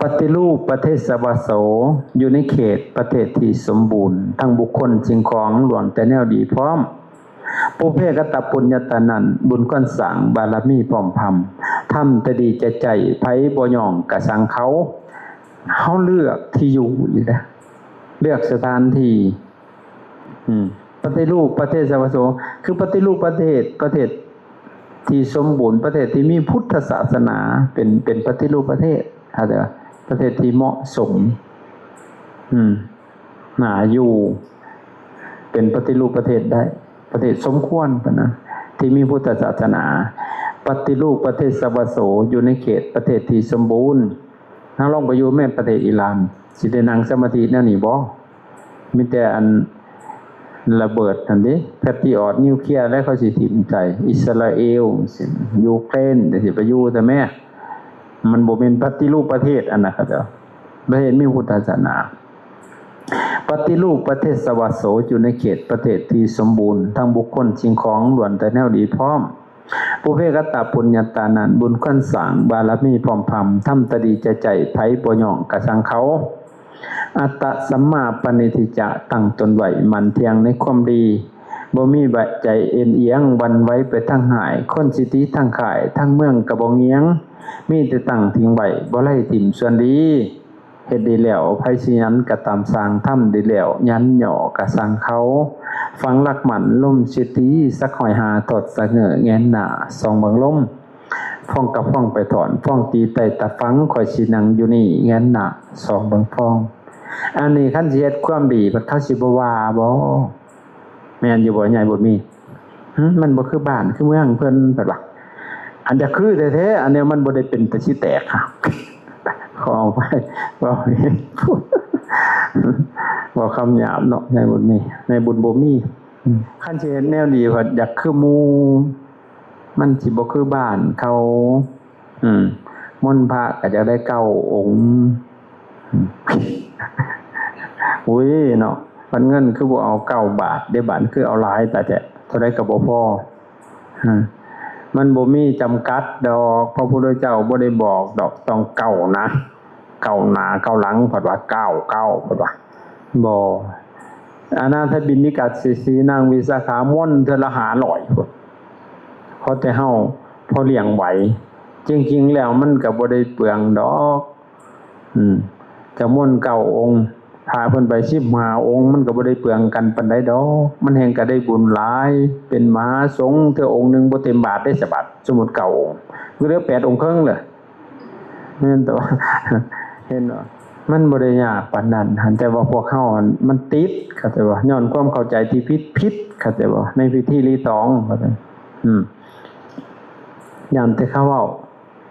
ปฏิรูปประเทศสวาโสอยู่ในเขตประเทศที่สมบูรณ์ทั้งบุคคลสิ่งของล้วนแต่แนวดีพร้อมปุเพกตปุญญตานันบุญก้อนสังบารมีพร้อมพำทำแต่ดีใจไผบ่ย่องกะสังเขาเลือกที่อยู่อยู่นะเลือกสถานที่ปฏิรูปประเทศสวาโสคือปฏิรูปประเทศที่สมบูรณ์ประเทศที่มีพุทธศาสนาเป็นปฏิรูปประเทศอะไรประเทศที่เหมาะสมน่าอยู่เป็นปฏิรูปประเทศได้ประเทศสมควรนะที่มีพุทธศาสนาปฏิรูปประเทศสวาโสอยู่ในเขตประเทศที่สมบูรณ์ถ้าลองไปอยู่แม่ประเทศอิหร่านสิได้นั่งสมาธิแนวนี้บ่มีแต่อันระเบิดนั่นดิแพตติออดนิวเคลียร์แล้วเขาสิถิ่มใจอิสราเอลยูเครนแต่สิไปอยู่แต่แม่มันบ่เป็นปฏิรูปประเทศอันนั้นครับเด้อประเทศมีพุทธศาสนาปฏิรูปประเทศสวาโสอยู่ในเขตประเทศที่สมบูรณ์ทั้งบุคคลสิ่งของล้วนแต่แนวดีพร้อมปุเพกตปุญญตานันบุญก้อนสร้างบารมีพร้อมพำทำตดีใจไผบ่ย่องกะสังเขาอัตตสัมมาปณิทิจะตั้งตนไว้มันเที่ยงในความดีบ่มีบะใจเอ็นเอียงวันไว้ไปทั้งหายคนสิติทั้งขายทั้งเมืองกะบ่เงียงมีแต่ตั้งทิ้งไว้บ่ไล่ถิ่มส่วนดีเฮ็ดดีแล้วไผสิยันกะตามสร้างทำดีแล้วยันหย่อกะสังเขาฟังลักหมันลมสิติสักหอยหาตดสะเหงอแงนหน้าส่องเบิ่งลม ฟ้องกับฟ้องไปถอนฟ้องตีไต่ตะฟังข่อยสินั่งอยู่นี่งั้นน่ะสองเบิ่งฟ้องอันนี้คันสิเฮ็ดความดีเพิ่นเขาสิบ่ว่าบ่แม่นอยู่บ่ใหญ่บ่มีมันบ่คือบ้านคือเมืองเพิ่นเพิ่นว่าอันจะคือแท้ๆอันนี้มันบ่ได้เป็นตะสิแตกค่ะขอเอาไปว่าว่าคำหยาบเนาะในบุญมีในบุญบ่มีคันสิเฮ็ดแนวดีว่าอยากคือหมู่มันสิบ่คือบ้านเขามนต์พระก็จะได้9องค์อุ้ยเนาะมันเงินคือบ่เอา9 บาทได้บาทคือเอาหลายแต่เท่าใดก็บ่พอมันบ่มีจำกัดดอกพระพุทธเจ้าบ่ได้บอกดอกต้องเก้านะเก้าหน้าเก้าหลังเพิ่นว่า9 9เพิ่นว่าบ่อนาถบิณฑิกาสีนางวิสาขามนต์เทื่อละ500พุ่นเพราะแต่เฮาพอเลี้ยงไหวจริงๆแล้วมันก็บ่ได้เปลืองดอกจะมนต์9องค์พาเพิ่นไป15องค์มันก็บ่ได้เปลืองกันปานใดดอกมันแฮงก็ได้บุญหลายเป็นมหาสงฆ์เทื่อองค์นึงบ่เต็มบาทได้สบาทสมมุติ9องค์ก็เหลือ8องค์ครึ่งเลยแม่นตัวเห็นบ่มันบ่ได้ยากปานนั้นแต่ว่าพวกเฮามันติดเข้าใจบ่ย้อนความเข้าใจที่ผิดเข้าใจบ่ในพิธีรีตองว่าซั่นยามแต่เขาเว้า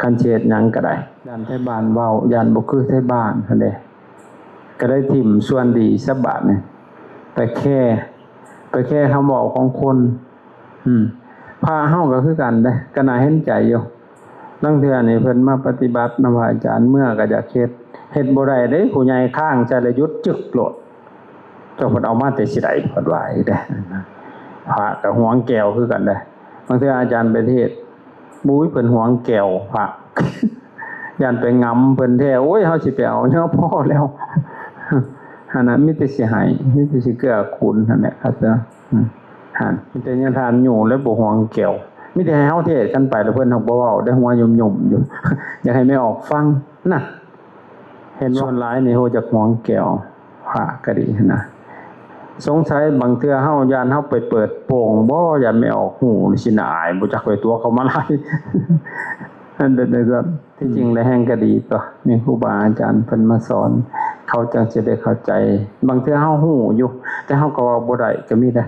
คันเฮ็ดหยังก็ได้ยามไทบ้านเว้ายานบ่คือไทบ้านซั่นเด้ก็ได้ทิ่มส่วนดีสักบาทนี่ไปแค่คำเว้าของคนพาเฮาก็คือกันเด้ก็น่าเห็นใจอยู่ลางเทื่อนี่เพิ่นมาปฏิบัตินำอาจารย์เมื่อก็อยากเฮ็ดบ่ได้เด้ผู้ใหญ่ข้างใจละยุดจึกโลดเจ้าเพิ่นเอามาแต่สิได้เพิ่นว่าอีกเด้พระก็หวงแก้วคือกันเด้บางเทื่ออาจารย์ไปเทศน์บุ้ยเพิ่นหวงแก้วพระย่านไปงำเพิ่นแท้โอ้ยเฮาสิไปเอาเนาะพอแล้วหั่นน่ะมีแต่สิให้มีแต่สิเกื้อกูลนั่นแหละครับเด้อหั่นมีแต่ญาทานอยู่แล้วบ่หวงแก้วมีแต่ให้เฮาเทศน์กันไปแล้วเพิ่นเฮาบ่เว้าได้หัวยุ่มๆอยู่อยากให้ไม่ออกฟังน่ะเห็นส่วนหลายนี่โหจักหวงแก้วพระก็ดีนะสงสัยบางเทื่อเฮาย่านเฮาไปเปิดโป่งบ่ย่านไม่ออกหูสิน่าอายบ่จักไปตัวเขามาหลายอันเด็ดๆที่จริงแล้วแห่งก็ดีตัวมีครูบาอาจารย์เพิ่นมาสอนเขาจังสิได้เข้าใจบางเทื่อเฮาฮู้อยู่แต่เฮาก็เว้าบ่ได้ก็มีได้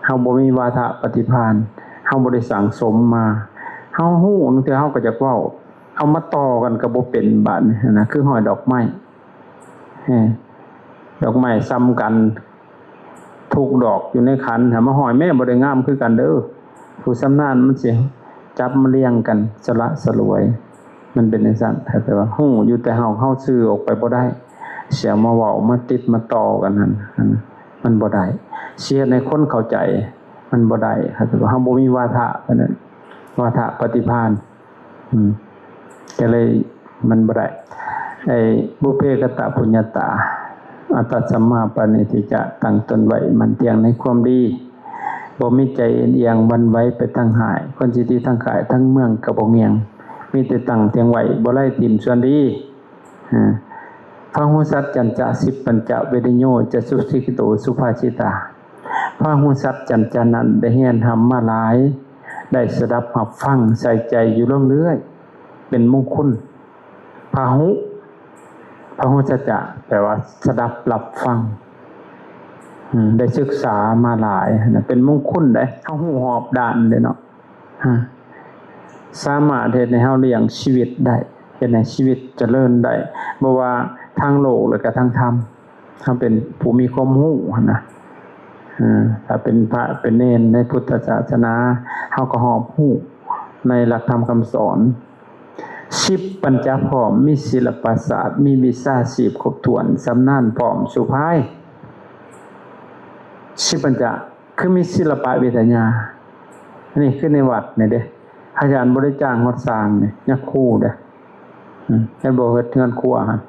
เฮาบ่มีวาทะปฏิภาณเฮาบ่ได้สั่งสมมาเฮาฮู้บางเทื่อเฮาก็จักเว้าเอามาต่อกันก็บ่เป็นบาดนี้นะคือห้อยดอกไม้ดอกไม้ซ้ำกันทุกดอกอยู่ในขันถ้ามาห้อยแม่บ่ได้งามคือกันเด้อผู้ชำนาญมันสิจับมาเรียงกันสละสลวยมันเป็นจังซั่นแต่ว่าฮู้อยู่แต่เฮาซื้อออกไปบ่ได้เสียมาเว้ามาติดมาต่อกันนั่นมันบ่ได้เสียในคนเข้าใจมันบ่ได้ครับแต่ว่าเฮาบ่มีวาทะปานนั้นวาทะปฏิภาณก็เลยมันบ่ได้ไอ้บุพเพกตปุญญาตาอัตตสัมมาปณิทิจะตั้งตนไว้มันเที่ยงในความดีบ่มีใจเอียงวันไว้ไปทั้งหายคนสิที่ทั้งกายทั้งเมืองก็บ่เงียงมีแต่ตั้งเที่ยงไว้บ่ไล่ทิ่มส่วนดีพระหูสัจจันจะ10ปัญจเวริโยจะสุสิกิโตสุภาชิตาพระหูสัจจันจะนั้นได้เรียนธรรมมาหลายได้สดับรับฟังใส่ใจอยู่เรื่อยๆเป็นมงคลพระหูสัจจะแปลว่าสดับรับฟังได้ศึกษามาหลายนะเป็นมงคลได้เฮาฮู้หอบด้านเด้เนาะสามารถเฮ็ดให้เฮาเลี้ยงชีวิตได้เฮ็ดให้ชีวิตเจริญได้บ่ว่าทางโลกหรือก็ทางธรรมถ้าเป็นผู้มีความรู้นะถ้าเป็นพระเป็นเณรในพุทธศาสนาเฮาก็หอบรู้ในหลักธรรมคำสอน10ปัญจพร้อมมีศิลปศาสตร์มีวิชาชีพครบถ้วนสำนาญพร้อมสุภาพ10ปัญจคือมีศิลปะวิทยานี่คือในวัดนี่เด้อาจารย์บ่ได้จ้างฮอดสร้างนี่ยักษ์คู่เด้ให้บ่เฮ็ดเฮือนครัวหั่น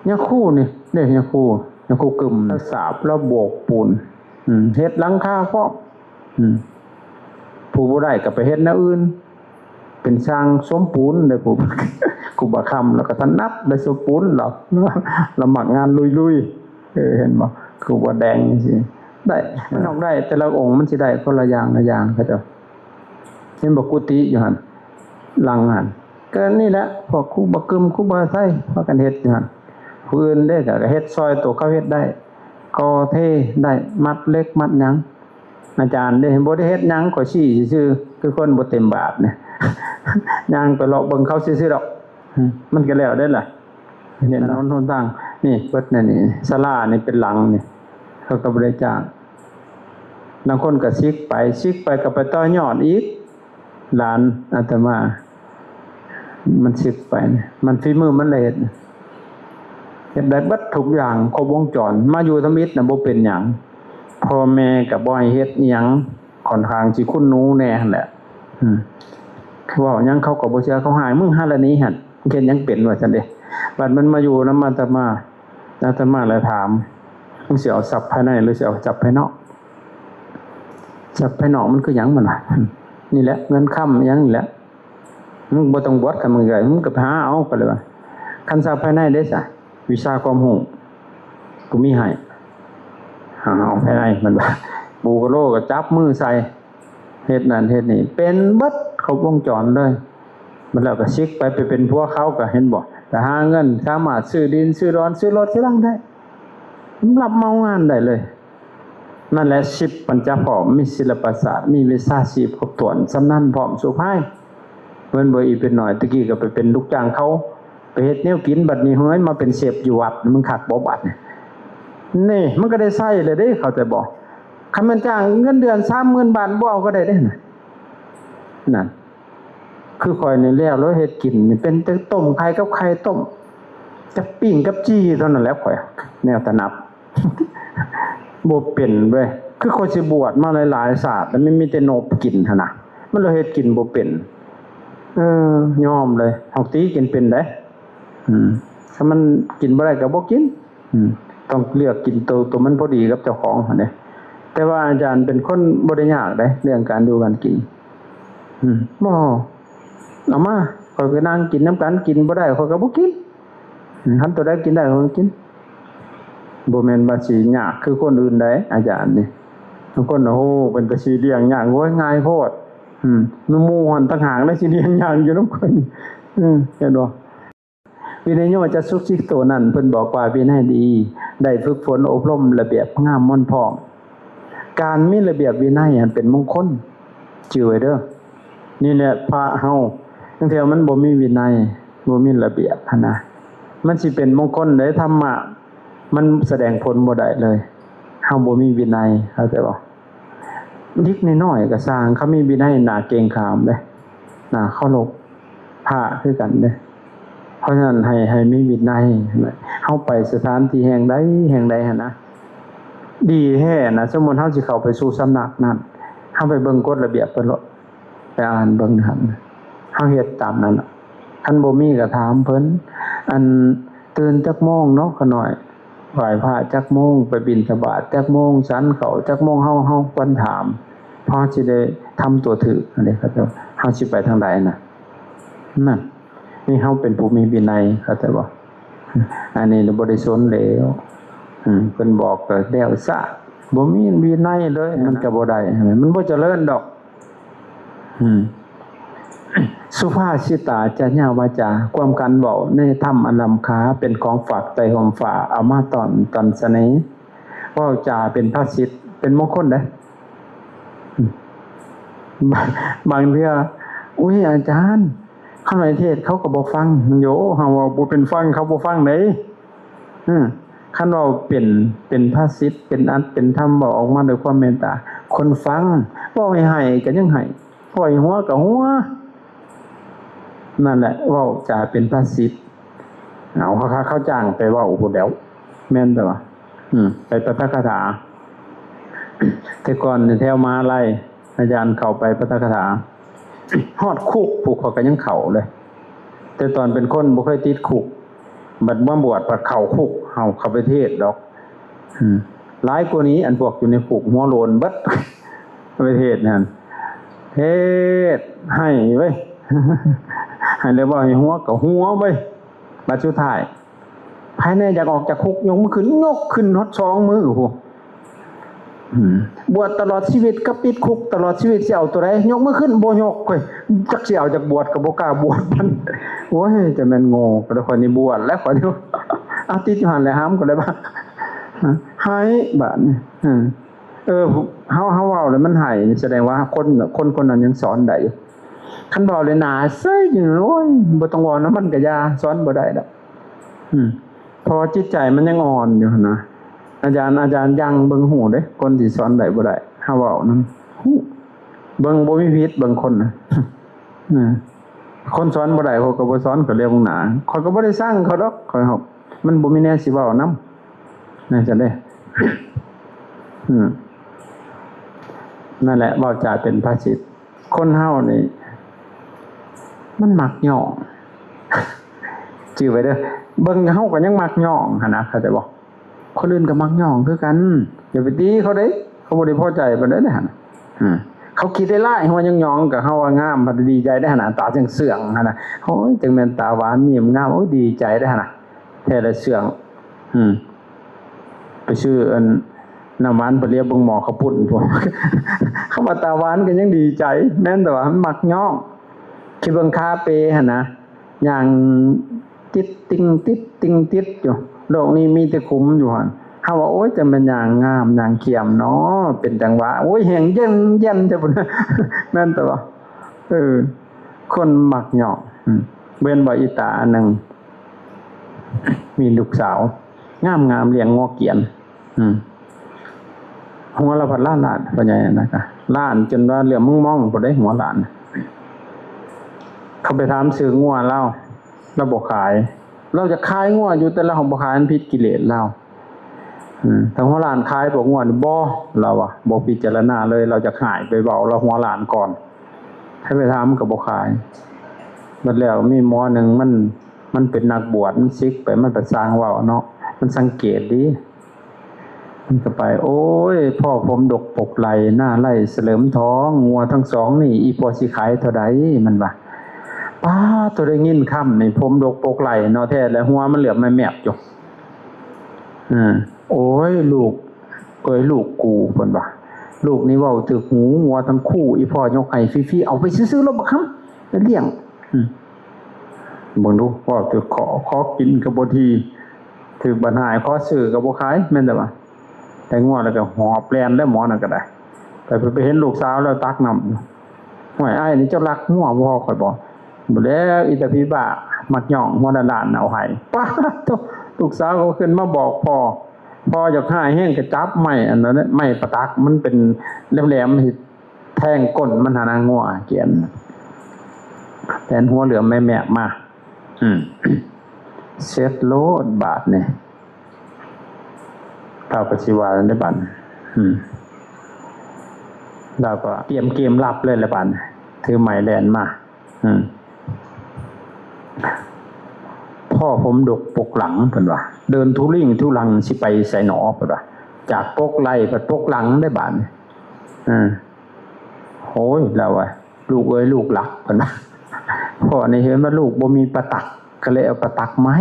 ยักษ์คู่นี่เด้ยักษ์คู่กึ่มสาบแล้วโบกปูนเฮ็ดหลังคาพร้อมผู้บ่ได้ก็ไปเฮ็ดแนวอื่นเป็นช่างสมปูนได้ผู้กูบ่ค้ำแล้วก็ถนัดได้สมปูนแล้วละมักงานลุยๆเห็นบ่คือบ่แดงจังซี่ได้มันออกได้แต่ละองค์มันสิได้คนละอย่างละอย่างเขาเจ้าเห็นบ่กุฏิอยู่หั่น หลังหันก็นี่แหละพวกครูบกึมครูบาไส้พากันเฮ็ดหันผู้อื่นได้ก็เฮ็ดซอยตัวเขาเฮ็ดได้ก็เทได้มัดเล็กมัดหยังอาจารย์ได้บ่ได้เฮ็ดหยังก็ชี้ซื่อคือคนบ่เต็มบาทเนี่ยย่างไปเลาะเบิ่งเขาซื่อๆดอกมันก็แล้วได้ล่ะเนี่ยนอนโน่นต่างนี่เบิดนี่ศาลานี่เป็นหลังนี่เขาก็บ่ได้จ้างบางคนก็ซิกไปก็ไปต่อยอดอีกหลานอาตมามันซิกไปมันฝีมือมันเลยเฮ็ดได้เบิดทุกอย่างครบวงจรมาอยู่ทมิตรน่ะบ่เป็นหยังพ่อแม่ก็บ่ให้เฮ็ดอิหยังค่อนข้างสิคุณหนูแน่หั่นแหละคือว่าหยังเขาก็บ่เชื่อเขาหายมึงหาละนี้หั่นเฮ็ดหยังเป็นว่าซั่นเด้บัดมันมาอยู่นำอาตมาเลยถามมึงสิเอาทรัพย์ภายในหรือสิเอาทรัพย์ภายนอกทรัพย์ภายนอกมันคือหยังมันวะนี่แหละเงินค้ำหยังนี่แหละมึงบ่ต้องบวชกันมึงก็มึงก็หาเอาก็เลยว่าคันทรัพย์ภายในเด้ซะวิชาความรู้กูมีให้เอาภายในมันว่าปูกะโลก็จับมือใส่เฮ็ดนั่นเฮ็ดนี่เป็นเบิดครบวงจรเลยมันแล้วก็ซิกไปเป็นพวกเขาก็เห็นบ่แต่หาเงินสามารถซื้อดินซื้อร้อนซื้อรถซื้อหลังได้รับเมางานได้เลยนั่นแหละ10ปัญจพรหมมีศิลปศาสตร์มีวิชาชีพครบถ้วนสำนันพร้อมสุภาพเพิ่นบ่อีเป็นหน่อยตะกี้ก็ไปเป็นลูกจ้างเขาไปเฮ็ดแนวกินบัดนี้เฮ้ยมาเป็นเชฟอยู่วัดมึงคักบ่บัดนี่มันก็ได้ใช้เลยเด้เขาแต่บอกคันมันจ้างเงินเดือน 30,000 บาทบ่เอาก็ได้เด้นั่นคือข่อยนี่แล้วเฮ็ดกินนี่เป็นแต่ต้มไข่กับไข่ต้มจะปิ้งกับจี้เท่านั้นแหละข่อยแนวถนัดบ่เป็นเว้ยคือข่อยสิบวชมาหลายๆศาสตร์แต่มันมีแต่นบกินหั่นน่ะมันเลยเฮ็ดกินบ่เป็นยอมเลยเฮาตีกินเป็นได้ถ้ามันกินบ่ได้ก็บ่กินต้องเลือกกินตัวมันพอดีกับเจ้าของหั่นเด้แต่ว่าอาจารย์เป็นคนบ่ได้ยากเด้เรื่องการอยู่การกินบ่เอามาข้อยก็นั่งกินน้ำกันกินบ่ได้ข้อยก็บ่กินคันตัวใดกินได้ข้อยก็กินบ่แม่นว่าสิยากคือคนอื่นได้อาจารย์นี่บางคนโอ้โหเป็นตาสิเลี้ยงยากโอ้ยง่ายโพดมันหมู่หันต่างหากได้สิเลี้ยงยากอยู่นำคนเห็นบ่วินัยโยจะสุขสิกโตนั่นเพิ่นบอกว่าวินัยดีได้ฝึกฝนอบรมระเบียบงามม่อนพร้อมการมีระเบียบวินัยอันเป็นมงคลจื่อไว้เด้อนี่แหละพระเฮาจังซี่มันบ่มีวินัยบ่มีระเบียบหั่นนะมันสิเป็นมงคลได้ธรรมะมันแสดงผลบ่ได้เลยเฮาบ่มีวินัยเข้าใจบ่เด็กน้อยๆก็สร้างเขามีวินัยน่าเกรงขามเด้น่าเคารพพระคือกันเด้เพราะฉะนั้นให้มีวินัยเฮาไปสถานที่แห่งใดหั่นนะดีแท้นะสมมุติเฮาสิเข้าไปสู่สำนักนั้นเฮาไปเบิ่งกฎระเบียบเพิ่นโลดไปอ่านเบิ่งหั่นเฮาเฮ็ดตามนั้นคันบ่มีก็ถามเพิ่นอันตื่นจักโมงเนาะขน้อยไหว้พระจักโมงไปบิณฑบาตจักโมงฉันข้าวจักโมงเฮาควรถามพอสิได้ทำตัวถูกอันนี้ครับเฮาสิไปทางใดน่ะนั่นนี่เฮาเป็นผู้มีวินัยเข้าใจบ่อันนี้บ่ได้สนแล้วเพิ่นบอกก็แล้วซะบ่มีวินัยเลยมันก็บ่ได้มันบ่เจริญดอกสุภาษิตาจะญาวาจาความกันเว้าในธรรมอันล้ำค่าเป็นของฝากใจหอมฝาเอามาตอนเสนอเว้าจาเป็นภาษิตเป็นมงคลเด้บางเทื่ออุ๊ยอาจารย์ข้างในเทศเขาก็บ่ฟังโยเฮาว่าบ่เป็นฟังเขาบ่ฟังเด้คันว่าเป็นภาษิตเป็นอัตเป็นธรรมบอกออกมาด้วยความเมตตาคนฟังเว้าให้ก็ยังให้ปล่อยหัวก็หัวนั่นแหละเว้าจาเป็นภาษิตเอาเขาจ้างไปเว้าพูดแล้วแม่นแต่ว่าไปปาฐกถาแต่ก่อนแถวมาไล่อาจารย์เข้าไปปาฐกถาฮอดคุกผูกเขาก็ยังเข้าเลยแต่ตอนเป็นคนบ่เคยติดคุกบัดมาบวชปัดเข้าคุกเฮาเข้าไปเทศดอกหลายกว่านี้อันพวกอยู่ในคุกหัวโลนเบิดไปเทศนั่นเทศให้เว้ยให้เลยว่าให้หัวก็หัวเว้ยบัดสุดท้ายภายในอยากออกจากคุกยกมือขึ้นฮอด2มือโห บวชตลอดชีวิตกับติดคุกตลอดชีวิตสิเอาตัวใดยกมือขึ้นบ่ยกเว้ยจักสิเอาจากบวชก็บ่กล้าบวชมันโอ้ยจะแม่นโง่ก็ได้คนนี้บวชแล้วคนนี้เอาติดอยู่หั่นแหละห้ามก็ได้บ่หายบาดนี้เฮาเว้าแล้วมันหายแสดงว่าคนนั้นยังสอนได้คันเว้าเลยหนาเซ้ยอยู่โอ้ยบ่ต้องเว้านำมันก็อย่าสอนบ่ได้ดอกเพราะจิตใจมันยังอ่อนอยู่นะอาจารย์ยังเบิ่งหูเด้คนที่สอนได้บ่ได้เฮาเว้านำเบิ่งบ่มีพิษบางคนนะคนสอนบ่ได้เขาก็บ่สอนก็เรียกหนาเขาก็บ่ได้สร้างเขาดอกเขาเฮามันบ่มีแนวสิเว้านำนั่นจะได้นั่นแหละเว้าจาเป็นภาษิตคนเฮานี่มันมักย่องจื้อไว้เด้อเบิ่งเฮาก็ยังมักย่องหั่นนะเข้าใจบ่คนอื่นก็มักย่องคือกันอย่าไปตีเขาเด้เขาบ่ได้พอใจปานใดเด้อหั่นเขาคิดได้หลายหัวยังย่องก็เฮาว่างามบ่ได้ดีใจได้หั่นน่ะตาจังเสื่องหั่นน่ะโอ้ยจังแม่นตาหวานยิ้มงามโอ้ยดีใจได้หั่นน่ะแท้ละเสื่องไปซื้ออันน้ำหวานไปเรียบเบิ่งหมอข้าวปุ้นพวกเขาว่าตาหวานก็ยังดีใจแม่นแต่ว่ามันมักย่องคิดเบิ่งคาเปหั่นนะอย่างติดติงติดติงติดอยู่โลกนี้มีแต่ขุมอยู่หั่นเฮาว่าโอ๊ยจะเป็นอย่างงามอย่างเขียมเนาะเป็นจังหวะโอ๊ยแห่งเย็นจะพุ่นแม่นแต่ว่าคนมักย่องเว้นบ่อีตาอันนึงมีลูกสาวงามเลี้ยงงอเกียนหัวละพันล้านปัญญานะคะล้านจนว่าเหลือมึงมองบ่ได้หัวล้านเขาไปถามซื้องัวเราบ่ขายเราจะขายงัวอยู่แต่เราบ่ขายมันผิดกิเลสเราถ้าหัวล้านขายบ่งัวนี่บ่เราอ่ะบ่พิจารณาเลยเราจะขายไปเว้าเราหัวล้านก่อนให้ไปถามก็บ่ขายบัดแล้วมีหมอนึงมันเป็นนักบวชมันซิกไปมันไปสร้างเว้าเนาะมันสังเกตดีมันก็ไปโอ้ยพ่อผมดกปกไหลหน้าไล่เสลิมท้องงัวทั้งสองนี่อีพอสิขายเท่าใดมันว่าป้าตัวได้ยินคำนี่ผมดกปกไหลเนาะแท้แล้วหัวมันเหลือบไม่แมบอยู่โอ้ยลูกกูเพิ่นว่าลูกนี่เว้าถึกหูงัวทั้งคู่อีพ่อยกให้ฟรีๆเอาไปซื้อๆแล้วบ่คำเลี้ยงเบิ่งดูพ่อถึกขอกินก็บ่ทีถึกบันหายขอซื้อก็บ่ขายแม่นแต่ว่าแต่งัวแล้วก็หอบแลนแล้วหมอนั่นก็ได้ไปเห็นลูกสาวแล้วตักน้ำห้วยอ้ายนี่เจ้ารักงัวบ่ค่อยบ่แล้วอีตาพี่บ้ามักย่องหัวล้านเอาให้ป๊าดลูกสาวก็ขึ้นมาบอกพ่ออยากหายแห้งก็จับไม้อันนั้นไม้ประตักมันเป็นแหลมๆแทงก้นมันหานางัวเกียนแทนหัวเหลือมแม่มาเซ็ตโลดบาทนี่เราก็สิว่าได้บัดเราก็เตรียมเกมรับเลยละบัดถือไม้แลนมาพ่อผมดกปกหลังเพิ่นว่าเดินทุลิ่งทุลังสิไปใส่หนอเพิ่นว่าจากปกไหล่ไปปกหลังได้บาดโหยแล้วว่าลูกเอ้ยลูกหลักเพิ่นว่าพ่อนี่เห็นว่าลูกบ่มีประตักก็เลยเอาประตักไม้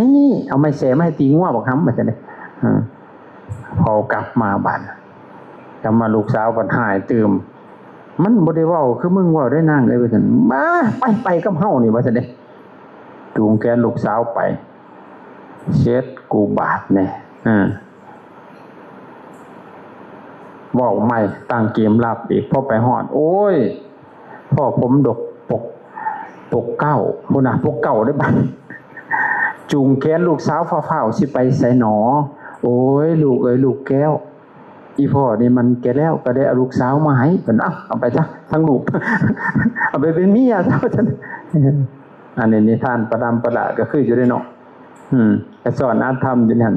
เอาไม้แสมาให้ตีงัวบักหำว่าจังได๋พอกลับมาบ้านกลับมาลูกสาวเพิ่นหายตื่มมันบ่ได้เว้าคือมึงเว้าได้นางเอ้ยว่าซั่นมาไปกับเฮานี่ว่าซั่นเด้จูงแกนลูกสาวไปเช็ดกูบาดแน่เว้าใหม่ตั้งเกมลับอีกพอไปฮอดโอ้ยพ่อผมดกปกเก้าพุ่นน่ะปกเก้าได้บัดจูงแขนลูกสาวฟ้าวๆสิไปไสหนอโอ้ยลูกเอ้ยลูกแก้วอีพ่อนี่มันแก่แล้วก็ได้เอาลูกสาวมาให้เพิ่นเอาไปซะทั้งลูกเอาไปเป็นเมียซะซั่นอันนี้นิทานประดำประดาก็คืออยู่ได้เนาะแต่สอนอาธรรมอยู่นั่น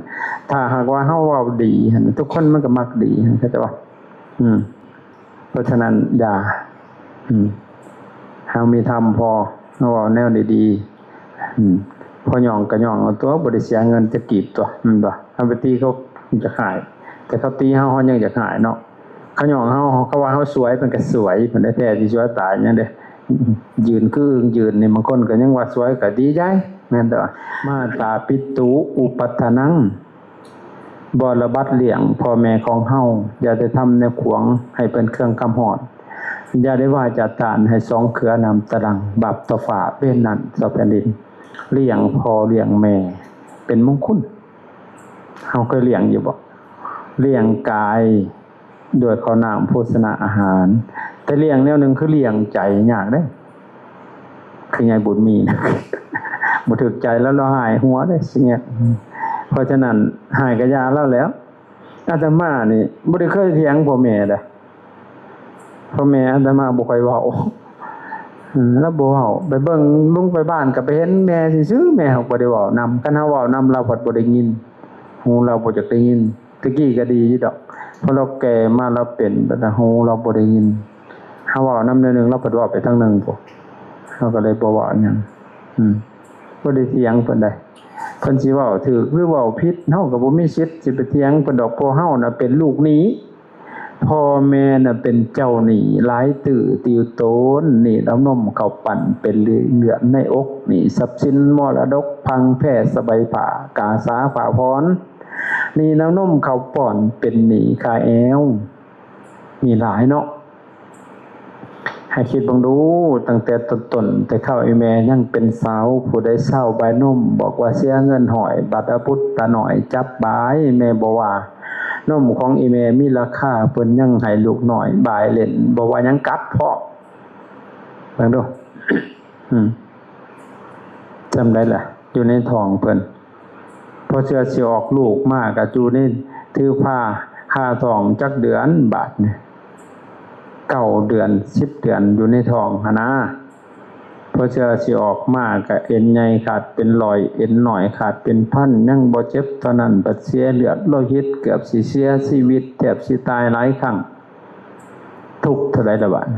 ถ้าหากว่าเฮาเว้าดีทุกคนมันก็มักดีเข้าใจบ่เพราะฉะนั้นอย่าเฮามีธรรมพอเฮาเว้าแนวดีๆพอย่องก็ย่องเอาตัวบ่ได้เสียเงินจะกีบตัวบ่เฮาไปตีเขาจะขายแต่เขาตีเฮายังจะขายเนาะเขาย่องเฮาเขาว่าเฮาสวยเพิ่นก็สวยเพิ่นได้แท้ที่สวยตายยังเด้ยืนคือยืนนี่บางคนก็ยังว่าสวยก็ดีใจแม่นแต่ว่ามาตาปิตุอุปัฏฐันัง บ่ระบัดเลี้ยงพ่อแม่ของเฮาอย่าได้ทำแนวขวางให้เป็นเครื่องกำหอดอย่าได้ว่าจะตานให้สองเขือนำตะลังบาปต่อฝ่าเว้นนั้นต่อแผ่นดินเลี้ยงพ่อเลี้ยงแม่เป็นมงคลเฮาเคยเลี้ยงอยู่บ่เลี้ยงกายด้วยข้าวน้ำโภชนาอาหารแต่เลี้ยงแนวนึงคือเลี้ยงใจยากเด้คือไงบุญมีนะบ่ถึกใจแล้วเราหายหัวได้สิเนี่ยเพราะฉะนั้นหายกะยาแล้วอาตมานี่บ่ได้เคยเถียงพ่อแม่เด้อพ่อแม่อาตมาบ่ค่อยเว้าแล้วบ่เว้าไปเบิ่งลุงไปบ้านก็ไปเห็นแม่ซื่อๆแม่เฮาบ่ได้เว้านำคันเฮาเว้านำเราก็บ่ได้ยินหูเราบ่จักได้ยินตะกี้ก็ดีอยู่ดอกพอเราแก่มาเราเป็นแต่หูเราบ่ได้ยินเฮาเว้านำนึงเราก็เว้าไปทางนึงพุ่นเฮาก็เลยบ่เว้าหยังบ่ได้เถียงเพิ่นได้เพิ่นสิเว้าถูกหรือเว้าผิดเฮาก็บ่มีสิทธิ์สิไปเถียงเพิ่นดอกเพราะเฮาน่ะเป็นลูกหนี้พ่อแม่น่ะเป็นเจ้าหนี้หลายตื้อติวโตนนี่น้ำนมเข้าปั่นเป็นเลือดในอกนี่ทรัพย์สินมรดกพังแผ่สบายผ้ากาสาฝาพรนี่น้ำนมเข้าป่อนเป็นหนี้คาแอวมีหลายเนาะให้คิดบังดูตั้งแต่ต้นแต่เข้าอีแม่ยังเป็นสาวผู้ใดเศร้าใบนมบอกว่าเสียเงินหอยบัตรพุทธตาหน่อยจับบายแม่บอกว่านมของอีแม่มีราคาเพิ่นยังให้ลูกหน่อยบายเล่นบอกว่ายังกัดเพาะฟังดูจำได้ล่ะอยู่ในท้องเพิ่นพอเชื่อสิออกลูกมากก็อยู่นี่ถือผ้าค่าท้องจักเดือนบาทเนี่ย9 เดือน10 เดือนอยู่ในท้องหนะพอเชื่อสิออกมากก็เอ็นใหญ่ขาดเป็นร้อยเอ็นหน่อยขาดเป็นพันยังบ่เจ็บเท่านั้นบัดเสียเลือดโลหิตเกือบสิเสียชีวิตแทบสิตายหลายครั้งทุกข์เท่าใดล่ะบัด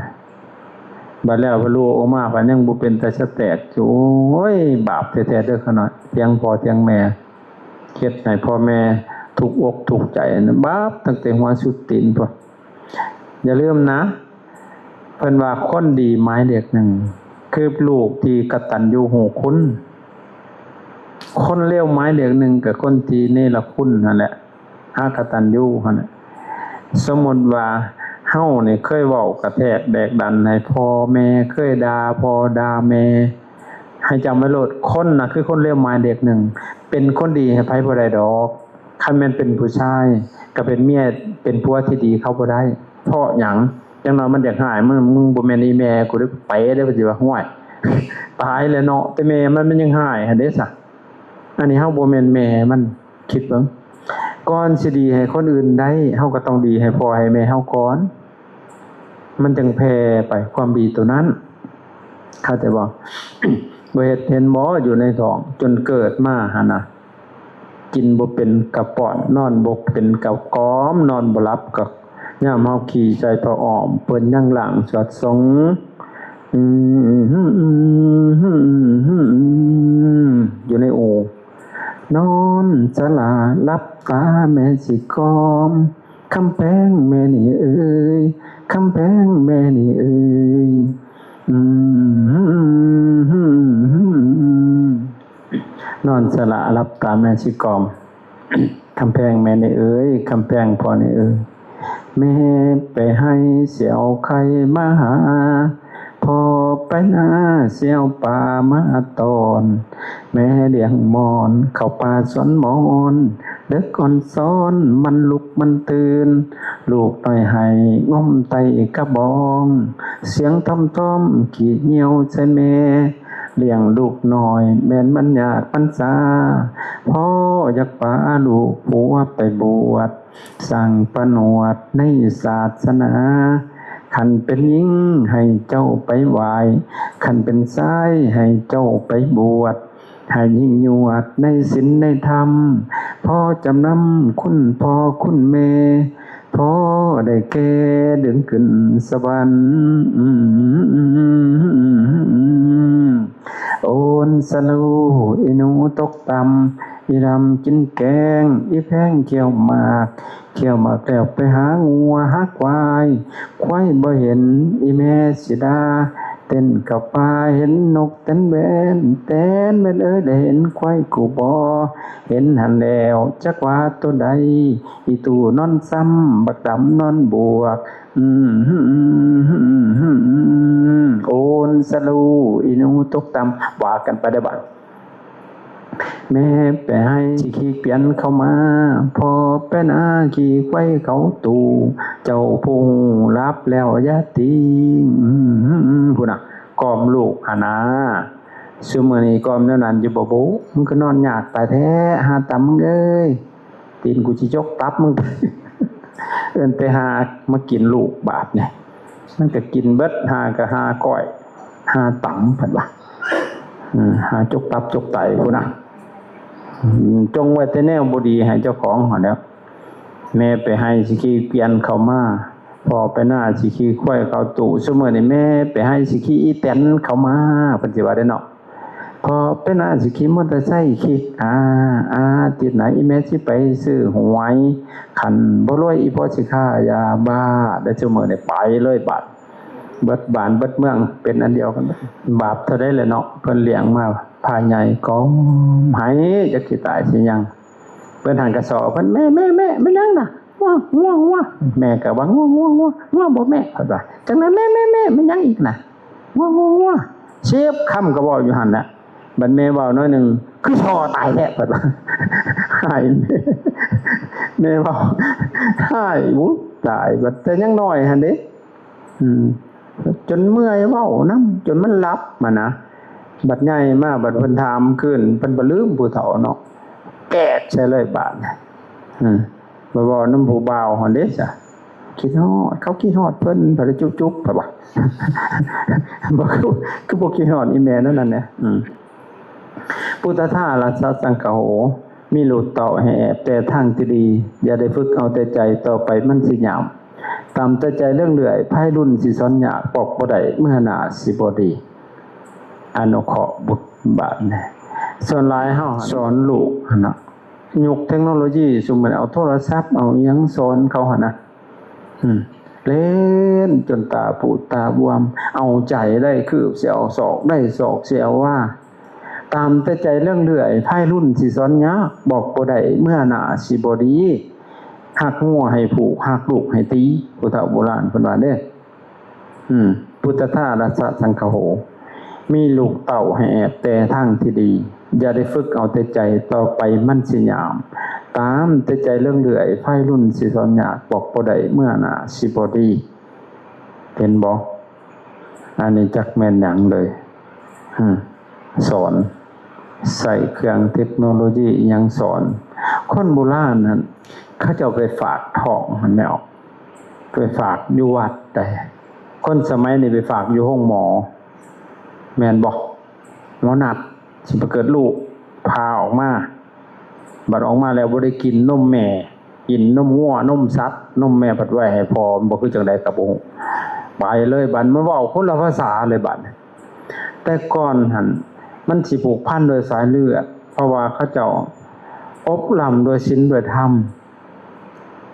บัดแล้วพอรู้ออกมาบัดยังบ่เป็นตาสะแตกโอ้ยบาปแท้ๆเด้อขนาดเถียงพ่อเถียงแม่เฮ็ดให้พ่อแม่ทุกอกทุกใจนะบาปตั้งแต่หัวสุดตีนพุ่นอย่าลืมนะเพิ่นว่าคนดีหมายเลข1คือลูกที่กตัญญูรู้คุณคนเลวหมายเลข1ก็คนที่เนรคุณนั่นแหละอกตัญญูหั่นน่ะสมมุติว่าเฮานี่เคยเว้ากระแทกแดกดันให้พ่อแม่เคยด่าพ่อด่าแม่ให้จำไว้โลดคนน่ะคือคนเลวหมายเลข1เป็นคนดีให้ไผบ่ได้ดอกคันแม่นเป็นผู้ชายก็เป็นเมียเป็นผัวที่ดีเขาบ่ได้เพราะหยังจังน้อยมันอยากหายมึงบ่แม่นอีแม่กูได้ไปได้บ่สิว่าห้วยตายแล้วเนาะแต่แม่มันยังหายหั่นเด้ซะอันนี้เฮาบ่แม่นแม่มันคิดเบิ่งก่อนสิดีให้คนอื่นได้เฮาก็ต้องดีให้พ่อให้แม่เฮาก่อนมันจึงแผ่ไปความดีตัวนั้นเข้าใจบ่ บ่เฮ็ดเห็นบ่อยู่ในท้องจนเกิดมาหั่นน่ะกินบ่เป็นกระป๋อนนอนบ่เป็นกระก้อมนอนบ่หลับก็ยามเฮาขี่ใจพระอ้อมเพิ่นยังหลังสวดสงอยู่ในโอนอนสลาลับตาแม่สิกอมคำแพงแม่นี่เอ้ยคำแพงแม่นี่เอ้ยนอนสลาลับตาแม่สิกอมคำแพงแม่นี่เอ้ยคำแพงพ่อนี่เอ้ยแม่ไปให้เสี่ยวไข่มาหาพอไปนาเสี่ยวป่ามาตอนแม่เลี้ยงมอนเข้าป่าสวนมอนเด็กก่อนซ้อนมันลุกมันตื่นลูกต่อยให้ง้มไตกระบองเสียงทอมๆขี้เหนียวใส่แม่เลี้ยงลูกน้อยแม่นมันยากมันซาพ่ออยากพาลูกผัวไปบวชสั่งประนวดในศาสนาขันเป็นหญิงให้เจ้าไปไหว้ขันเป็นชายให้เจ้าไปบวชให้ยิ่งยวดในศีลในธรรมพ่อจำนำคุณพ่อคุณแม่พ่อได้แก่ดึงขึ้นสวรรค์โอนสลูอินูตกต่ำอีรำกินแกงอีแพงเกี่ยวหมากแล้วไปหางัวหาควายบ่เห็นอีแม่สิดา เต้นกับปลาเห็นนกเต้นแวนได้เห็นควายกูบอเห็นหันแล้วจักว่าตัวใดอีตูนอนซ้ำบักดำนอนบวกโอนสลูอีนูตกตำว่ากันไปได้บ้างแม่ไปให้ขี้เปลี่ยนเข้ามาพอเป็นอาขี้ไว้เขาตูเจ้าพุงรับแล้วยะติงพูดนะกอมลูกหานาซุมื้อนี้กอมแนวนั้นอยู่บ่บุมึงก็นอนยากตายแท้หาตำมึงเอ้ยตีนกูสิยกตับมึง เอิ้นไปหามากินลูกบาดเนี่ยมันก็กินเบิดหาก็หาก้อยหาตำเพิ่นว่าหาจกตับจกไตพูดนะจงไว้แต่แนวบ่ดีให้เจ้าของหั่นแหล้วแม่ไปให้สิขี้เปลี่ยนเข้ามาพอไปหน้าสิขี้ควายเข้าตู้ซุมื้อนี้แม่ไปให้สิขี้อีแตนเข้ามาเพิ่นสิว่าได้เนาะพอไปหน้าสิขี้มอเตอร์ไซค์ขี้ติดไหนอีแม่สิไปซื้อหวยคันบ่รวยอีพ่อสิค้ายาบ้าได้ซุมื้อนี้ไปเลยบาดเบิดบ้านเบิดเมืองเป็นอันเดียวกันบาปเท่าใดแหละเนาะเพิ่นเลี้ยงมาพาใหญ่ก็หายจักสิตายสิยังเพิ่นหันกระสอบเพิ่นแม่ไม่ยังน่ะง่วงแม่ก็ว่าง่วงบ่แม่เพิ่นว่าจังนั้นแม่ไม่ยังอีกน่ะง่วงเชฟค่ำก็เว้าอยู่หั่นน่ะบัดแม่เว้าน้อยนึงคือชอตายแท้เพิ่นว่าหายแม่เว้าหายอุ๊ยตายบัดแต่ยังน้อยหั่นเด้จนเมื่อยเว้านำจนมันหลับมานะบัดใหญ่มาบัดเพิ่นถามขึ้นเพิ่นบ่ลืมผู้เฒ่าเนาะแกะใช่เลยบาดบ่เว้านำผู้บ่าวหั่นเด้จ้ะคิดฮอดเขาคิดฮอดเพิ่นเพิ่นจุ๊บๆแบบว่าบ่คือบ่คิดฮอดอีแม่นั่นแหละพุทธทาสสังฆโหมีลูกเต่าให้แอบแต่ทางที่ดีอย่าได้ฝึกเอาแต่ใจต่อไปมันสิยามตามแต่ใจเรื่องเรื่อยไผรุ่นสิสอนยากปอกบ่ได้เมื่อหน้าสิบ่ดีอนุเคราะห์บุตรบาทนะส่วนหลายเฮาสอนลูกหั่นน่ะยุคเทคโนโลยีซุมื้อเอาโทรศัพท์เอาหยังสอนเขาหั่นน่ะเล่นจนตาปูดตาบวมเอาใจได้คืบเสียวศอกได้ศอกเสียวว่าตามแต่ใจเรื่องเรื่อยไผรุ่นสิสอนยากบอกบ่ได้เมื่อหน้าสิบ่ดีหักงัวให้ผูกหักลูกให้ตีผู้เฒ่าโบราณเพิ่นว่าเด้พุทธทาสสังฆโหมีลูกเต่าให้แอบแต่ทางที่ดีอย่าได้ฝึกเอาแต่ใจต่อไปมันสิยามตามแต่ใจเรื่องเรื่อยไผรุ่นสิสอนยากบอกบ่ได้เมื่อหน้าสิบ่ดีเป็นบ่อันนี้จักแม่นหยังเลยสอนใส่เครื่องเทคโนโลยีอิหยังสอนคนโบราณนั้นเขาจะเอาไปฝากท้องมันไม่ออกไปฝากอยู่วัดแต่คนสมัยนี้ไปฝากอยู่ห้องหมอแม่นบอกหมอนัดสิไปเกิดลูกพาออกมาบัดออกมาแล้วบ่ได้กินนมแม่กินนมงัวนมสัตว์นมแม่บัดไว้ให้พอบ่คือจังได๋ก็บ่ฮู้ไปเลยบัดมันเว้าคนละภาษาเลยบัดแต่ก่อนหั่นมันสิผูกพันโดยสายเลือดเพราะว่าเขาเจ้าอบรมโดยศีลโดยธรรม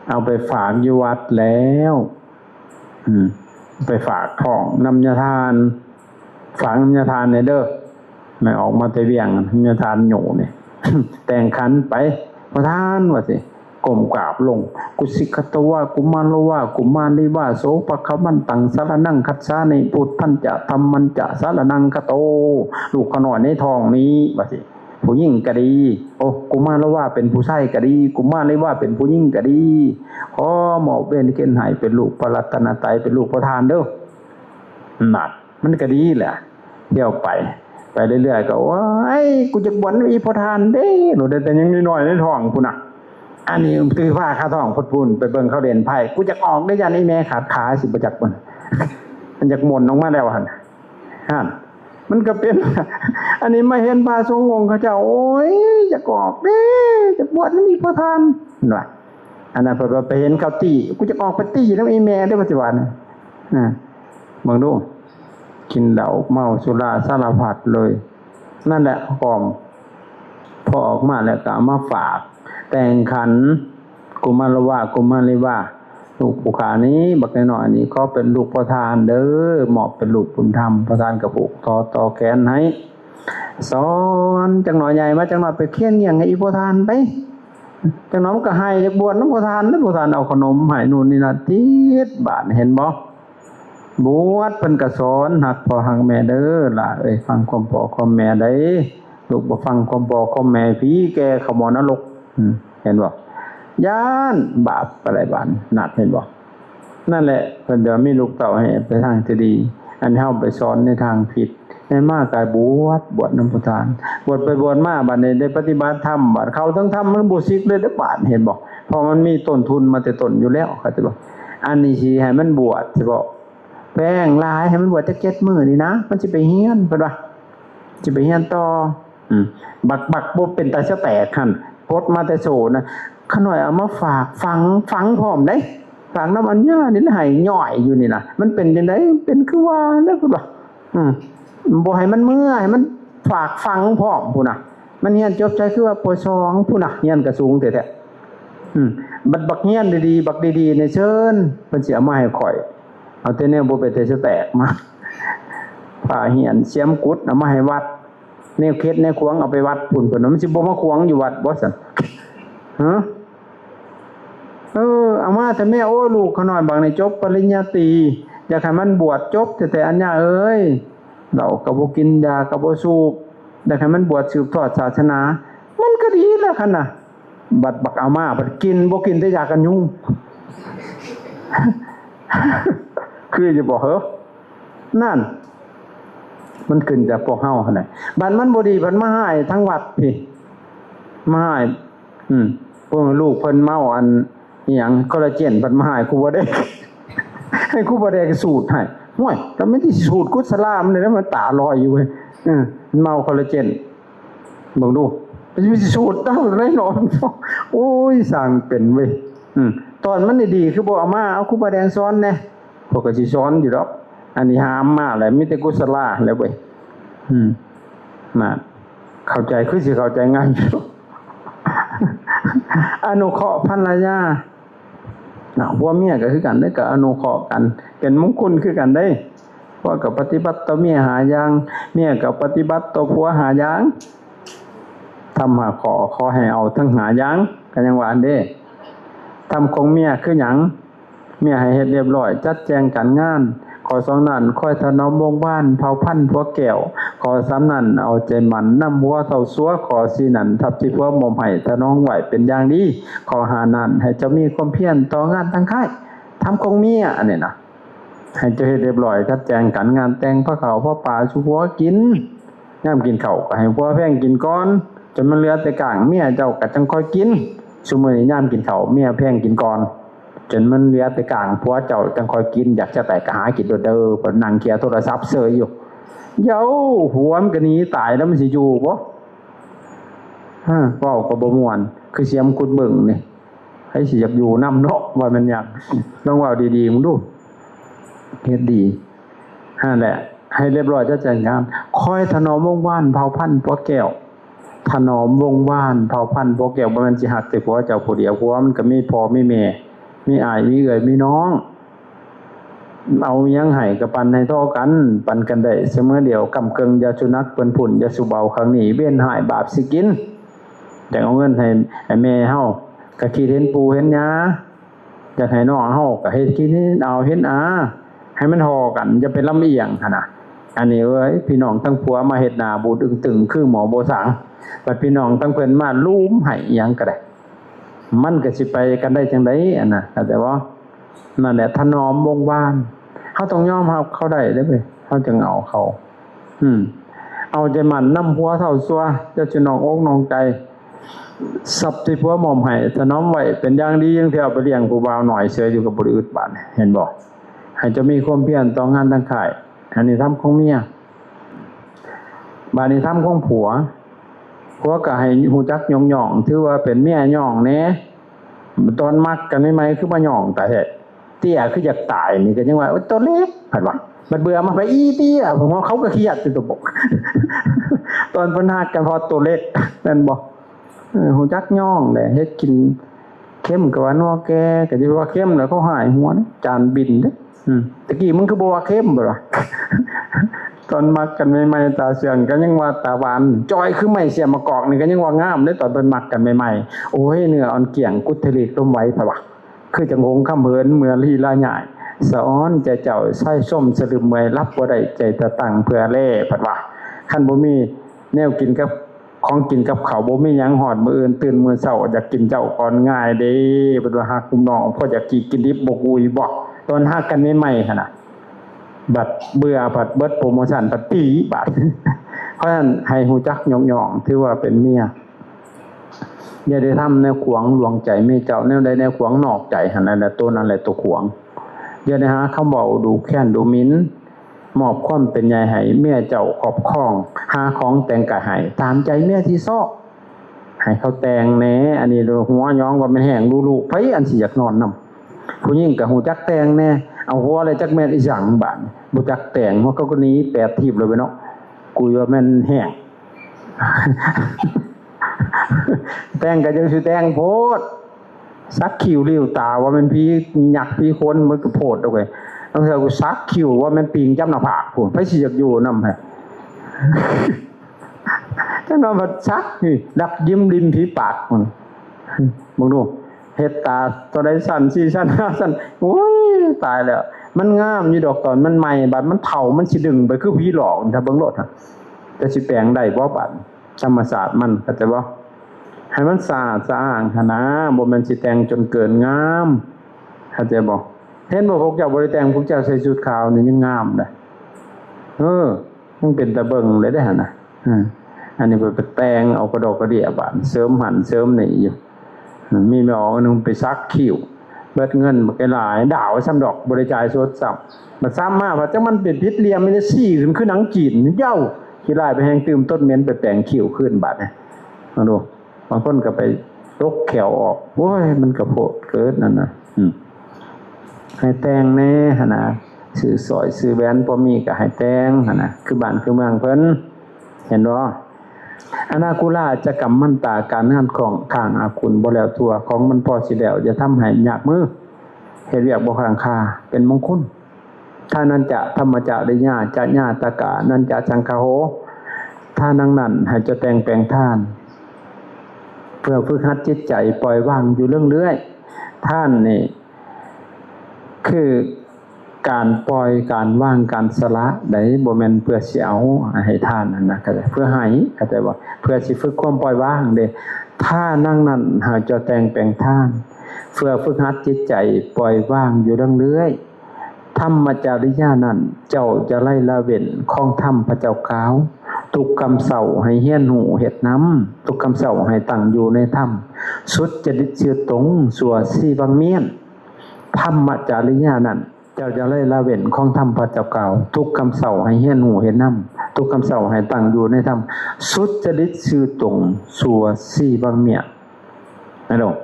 เอาไปฝากอยู่วัดแล้วไปฝากท้องน้ำยาทานฝากน้ำยาทานเนี่ยเด้อไม่ออกมาแต่เวียงน้ำยาทานโหนี่ แต่งขันไปประทานว่าสิก้มกราบลงกุสิกตวะกุมารวะกุมารลิวะโสปะคะมันตังสารนังคัจฉานิพุทธันจะธัมมันจะสารนังคโตลูกขน้อยในท้องนี้ว่าสิผู้หญิงก็ดีโอ้กุมารละว่าเป็นผู้ชายก็ดีกุมารเลยว่าเป็นผู้หญิงก็ดีขอหมอบเว้นเกณฑ์ให้เป็นลูกพระรัตนตรัยเป็นลูกพระทานเด้อนั่นมันก็ดีแหละเที่ยวไปเรื่อยๆก็ว่าไอ้กูจะบวชอีพระทานเด้หนูแต่ยังน้อยในท้องพุ่นน่ะอันนี้คือผ้าคาท้องพุทธพูนไปเบิ่งเขาเด่นไพ่กูจะออกได้ยันไอ้แม่ขาดขาสิประจักษ์มันจะหม่นออกมาแล้วหั่นมันก็เป็นอันนี้มาเห็นพระสงฆ์องค์เขาเจ้าโอ้ยจะกอกเด้จะบวชมีพระทานน่ะอันนั้นพอไปเห็นเขาตีกูจะออกไปตีแล้วไอ้แม่ได้ปัจจุบันมองดูกินเหล้าเมาสุราสารพัดเลยนั่นแหละพอออกมาแล้วก็มาฝากแต่งขันกุมารวะกุมารลิวะ ลูกผู้ขานี้บักน้อยๆนี้ก็เป็นลูกประธานเด้อเหมาะเป็นลูกบุญธรรมประธานกระปุกต่อแขนให้สอนจังหน่อยใหญ่มาจังหน่อยไปเคี่ยนเงี่ยงให้อีประธานไปจังน้องก็ให้บวชน้ำประธานน้ำประธานเอาขนมให้นู่นนี่นั่นติดบาทเห็นบ่บวชเป็นกระสอนหักพ่อหักแม่เด้อล่ะฟังความพ่อความแม่ได้ลูกบ่ฟังความพ่อความแม่พี่แกขโมยนรกเห็นบ่ย่านบาปอะไรบานหนักเห็นบ่นั่นแหละเพิ่นเดี๋ยวมีลูกเต่าให้ไปทางที่ดีอันเฮาไปสอนในทางผิดให้มากายบวชน้ำประทานบวชไปบวชมาบัดนี้ได้ปฏิบัติธรรมบัดเขาทั้งธรรมมันบ่ซิกเลยเด้อบาดเห็นบ่เพราะมันมีต้นทุนมาแต่ต้นอยู่แล้วเข้าใจบ่อันนี้สิให้มันบวชสิบ่แป้งลายให้มันบวชจัก7มื้อนี่นะมันสิไปเฮียนเพิ่นว่าสิไปเฮียนต่อบักบ่เป็นตาแตกคั่นพดมาแต่โสนะขน่อยเอามาฝากฝังพร้อมได้ฝากน้ำอัญญานี่ให้ย่อยอยู่นี่นะมันเป็นจังได๋เป็นคือว่าแล้วพุ่นว่าบ่ให้มันเมื่อให้มันฝากฝังพร้อมพุ่นน่ะมันเฮียนจบใจคือว่าป.2พุ่นน่ะเฮียนก็สูงแท้ๆบักเฮียนดีๆบักดีๆเนี่ยเชิญเพิ่นสิเอามาให้ข่อยเอาแต่แนวบ่เป็นแต่แตกมาผ้าเฮียนเสียมกุดเอามาให้วัดแนวเข็ดแนวขวางเอาไปวัดพุ่นเพิ่นมันสิบ่มาขวางอยู่วัดบ่ซั่นเอามาแต่แม่โอ้ลูกเขาหน่อยบางในจบปริญญาตรีอยากให้มันบวชจบแต่อัญญาเอ้ยเราก็บ่กินยาก็บ่สูบอยากให้มันบวชสืบทอดศาสนามันก็ดีแล้วคั่นน่ะบักเอามาบัดกินบ่กินแต่ยากันยุง คือจะบอกเหรอนั่นมันขึ้นจากพวกเฮาหั่นน่ะบัดมันบ่ดีบัดมาหายทั้งวัดพี่มาหายพวกลูกเพิ่นเมาอันอีหยังคอลลาเจนบัดมาหายครูบ่ได้ ให้ครูบ่ได้สูตรให้ห่วยก็ไม่ได้สูตรกุศลามเลยนะมันตาลอยอยู่เว้ยมันเมาคอลลาเจนเบิ่งดูมันสิสูตรตั้งได้หนอนโอ้ยสั่งเป็นเว้ยตอนมันดีคือบ่เอามาเอาครูบ่แดงสอนแน่พวกก็สิสอนอยู่ดอกอันนี้ห้ามมาแหละมีแต่กุศลาแล้วเว้ยมาเข้าใจคือสิเข้าใจง่ายอยู่อนุเคราะห์ภรรยาผัวเมียก็คือกันได้ก็อนุเคราะห์กันเป็นมงคลคือกันได้เพราะก็ปฏิบัติต่อเมียหาอย่างเมียก็ปฏิบัติต่อผัวหาอย่างทำหาขอให้เอาทั้งหาอย่างก็ยังว่าอันเด้ทำของเมียคือหยังเมียให้เฮ็ดเรียบร้อยจัดแจงการงานขอ2นั้นค่อยถนอมวงบ้านเผาพันธุ์ผัวแก้วขอ3นั้นเอาใจมันนำหัวเท่าซัวขอ4นั้นทับที่ผัวมอมให้ถนอมไหวเป็นอย่างดีขอ5นั้นให้เจ้ามีความเพียรต่องานทั้งค่ายทำของเมียอันนี้นะให้เจ้าเฮ็ดเรียบร้อยจัดแจงการงานแต่งพระเขาพระป่าชุผัวกินยามกินข้าวก็ให้ผัวแพงกินก่อนจนมันเหลือแต่กลางเมียเจ้าก็จังค่อยกินซุมื้อนี้ยามกินข้าวเมียแพงกินก่อนจนมันเหลือแต่กลางผัวเจ้าจังค่อยกินอยากจะแต่ก็หากินเด้อเพิ่นนั่งเคลียร์โทรศัพท์เสยอยู่เย้าหัวมันก็หนีตายแล้วมันสิอยู่บ่เว้าก็บ่ม่วนคือเสียมกุดเบิ่งนี่ให้สิอยากอยู่นำเนาะว่ามันอยากลองเว้าดีๆมึงดูเฮ็ดดีนั่นแหละให้เรียบร้อยจัดแจงงานคอยถนอมวงวานเผาพันธุ์ผัวแก้วถนอมวงวานเผาพันธุ์ผัวแก้วบ่แม่นสิฮักแต่ผัวเจ้าผู้เดียวผัวมันก็มีพ่อมีแม่มีอ้ายมีเอื้อยมีน้องเอายังให้กับปันให้เท่ากันปันกันได้เสมอเดียวกำเกิงยาสุนัขเปิ้นพุ่นยาสุเบาครั้งนี้เว้นหายบาปสิกินแต่เอาเงินให้แม่เฮาก็คิดเห็นปู่เห็นย่าอยากให้น้องเฮาก็เฮ็ดคิดเอาเห็นอาให้มันฮอกันอย่าไปลำเอียงหั่นน่ะอันนี้เอ้ยพี่น้องทั้งผัวมาเฮ็ดหน้าบูดตึงๆคือหมอบ่สังบัดพี่น้องทั้งเพิ่นมาลุมให้อิหยังก็ได้มันก็สิไปกันได้จังได๋อันน่ะแต่ว่านั่นแหละถนอมวงวานเฮาต้องยอมรับเขาได้เด้อเว้ยเฮาจึงเอาเขาเอาใจมันนำหัวเท่าซัวจะสิน้องอกน้องใจสับที่ผัวหม่อมให้ถนอมไว้เป็นอย่างดียังเที่ยวไปเลี้ยงผู้บ่าวหน่อยเสืออยู่กับบ่ได้อึดบาดเห็นบ่ให้จะมีความเพียรต่องานต่างค่ายอันนี้ทำของเมียบาดนี้ทำของผัวก็ให้ฮู้จักย่องๆถือว่าเป็นเมียย่องแหน่ตอนมักกันไหมคือมาย่องตาแท้เตี้ยคืออยากตายนี่ก็ยังว่าตัวเล็กผัดว่ามันเบื่อมาไปอีเตี้ยผมว่าเขาก็เครียดตัวบกตอนเพิ่นฮักกันพอตัวเล็กนั่นบ่ฮู้จักย่องแหละเฮ็ดกิน เข้มก็ว่านัวแกก็สิว่าเข้มแล้วเขาหายหัวนะจานบินเด้ตะกี้มึงคือบ่ว่าเข้มบ่ล่ะ ตอนมักกันใหม่ๆตาเสื่องก็ยังว่าตาหวานจอยคือไม่เสียมะกอกนี่ก็ยังว่างามเด้ตอนเพิ่นมักกันใหม่ๆโอ้ยเนื้ออ่อนเกี่ยงกุทลิกลมไหวพะวะคือจังหงคำเหินเมื่อลีลาใหญ่สะอ้อนใจเจ้าใส่ส้มสลึมเมื่อยรับบ่ได้ใจตะตั้งเพื่อแล่พะวะคันบ่มีแนวกินกับของกินกับข้าวบ่มีหยังฮอดมื้ออื่นตื่นมื้อเช้าอยากกินเจ้าก่อนง่ายเด้เพิ่นว่าฮักคุณน้องพออยากกินดิบบ่กุยบ่ตอนฮักกันใหม่ๆหั่นน่ะบัดเบื่อบัดเบิดโปรโมชั่นบัดปีบาด เพราะฉะนั้นให้ฮู้จักย่องๆถือว่าเป็นเมียอย่าได้ทำแนวขวางลวงใจเมียเจ้าแนวใดแนวขวางนอกใจหั่นนั่นแหละตัวนั้นแหละตัวขวางอย่าได้หาคำเว้าดูแค้นดูหมิ่นมอบความเป็นใหญ่ให้เมียเจ้าครอบครองหาของแต่งกะให้ตามใจเมียที่ซอกให้เขาแต่งแหน่อันนี้หัวย้องว่ามันแห้งลูกๆไผอันสิอยากนอนนำผู้หญิงก็ฮู้จักแต่งแน่เอาหัวอะไรจักแม่นอีหยังบาดบ่จักแต่งหัวเขาก็หนี8ทีบเลยเนาะกูว่าแม่นแห้ง แต่งก็จังสิแต่งโพดสักคิ้วริ้วตาว่ามันพี่หยักพี่คนมันก็โพดเอาไว้บางเทื่อกูสักคิ้วว่ามันปีงจ้ำหน้าผากพุ่นไผสิอยากอยู่นำฮะ จังว่าบัดสักนี่ดักยิ้มริมฝีปากพุ่นมึงดูเฮ็ดตาตัวใดสั่น4สั่น5สั่นโอ้ยตายแล้วมันงามอยู่ดอกตอนมันใหม่บัดมันเฒ่ามันสิดึงไปคือผีหลอกถ้าเบิ่งโลดฮะจะสิแปลงได้บ่บัดธรรมศาสตร์มันเข้าใจบ่ให้มันสะอาดสะอ้างหั่นนะบ่แม่นสิแต่งจนเกินงามเข้าใจบ่เห็นบ่พวกเจ้าบ่ได้แต่งพวกเจ้าใส่ชุดขาวนี่ยังงามเด้มันเป็นตาเบิ่งเลยได้หั่นน่ะอันนี้ไปแต่งเอากระดอกกระเดี่ยบาดเสริมหันเสริมนี่อยู่มีแม่ออกนึงไปซักคิ้วเบิดเงินบักหลายดาวซ้ำดอกบ่ได้จ่ายสดซ้ำบัดซ้ำมาว่าจังมันเป็นพิษเหลี่ยมมันจะซี่ขึ้นคือหนังจีนเย้าขี้ลายไปแฮงตื่มต้นเหม็นไปแต่งคิ้วขึ้นบาดนี่มาดูบางคนก็ไปลกแขวออกโอ้ยมันก็โพดเกิดนั่นน่ะให้แต่งแน่หั่นน่ะซื้อสร้อยซื้อแหวนบ่มีก็ให้แต่งหั่นน่ะคือบ้านคือเมืองเพิ่นเห็นบ่อนาคุล่าจะกำมันตาการงานของข้างอาคุณบ่แล้วทั่วของมันพอสิแล้วจะทำให้ยากมือเฮ็ดเวียกบ่ค้างคาเป็นมงคลถ้านั้นจะธรรมจะริญาจะญาตกะนั้นจะสังฆโหถ้านั้นให้จะแต่งแปลงท่านเพื่อฝึกหัดจิตใจปล่อยวางอยู่เรื่อยๆท่านนี่คือการปล่อยการว่างการสละได้บ่แม่นเพื่อสิเอาให้ทานนั่นนะก็ได้เพื่อให้เข้าใจบ่เพื่อสิฝึกความปล่อยวางเด้ถ้านั่งนั้นหาจะแต่งแปลงทานเพื่อฝึกหัดจิตใจปล่อยวางอยู่เรื่อยๆธรรมจริยานั้นเจ้าจะไล่ละเว้นของธรรมพระเจ้ากล่าวทุกคำเศร้าให้เฮียนหูเฮ็ดน้ำทุกคำเศร้าให้ตั้งอยู่ในธรรมสุดจริตเชื่อตรงสัวสีบางเมียนธรรมจริยานั้นเจ้าจะไล่ละเว้นของธรรมพระเจ้ากล่าวทุกคำเศร้าให้เฮียนหูเฮ็ดน้ำทุกคำเศร้าให้ตั้งอยู่ในธรรมสุดจริตชื่อตรงสัวสีบางเมียนนั่นดอก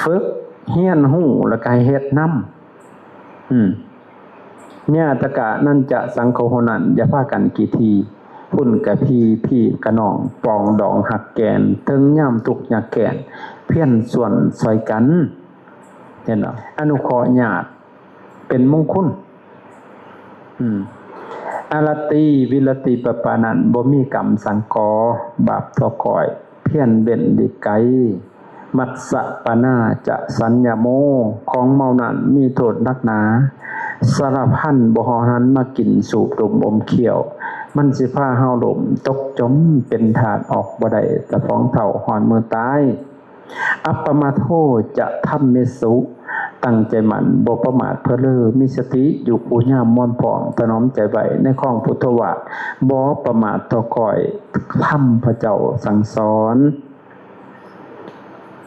ฝึกเฮียนหูแล้วก็เฮ็ดน้ำญาตกะนั่นจะสังโฆโหนันอย่าพากันกี่ทีพุ่นกะพี่กะน้องปองดองหักแกนถึงย่ำทุกข์ยากแกนเพี้ยนส่วนซอยกันเห็นบ่อนุเคราะห์ญาติเป็นมงคลอรติวิรติปปานันบ่มีกรรมสังกอบาปทอก่อยเพี้ยนเบ็นดิไกมัสสะปานาจะสัญญโมของเมานั้นมีโทษนักหนาสารพันบ่ฮอหันมากินสูบดมอมเขียวมันสิพาเฮาหลมตกจมเป็นถาดออกบ่ได้ตะฟ้องเฒ่าหอนมือตายอัปปมาโทจะทำเมสุตั้งใจมั่นบ่ประมาทเพ้อเล้อมีสติอยู่ผู้ยามม่อนผอมถนอมใจไว้ในข้องพุทธวาทบ่ประมาทต่อก่อยธรรมพระเจ้าสั่งสอน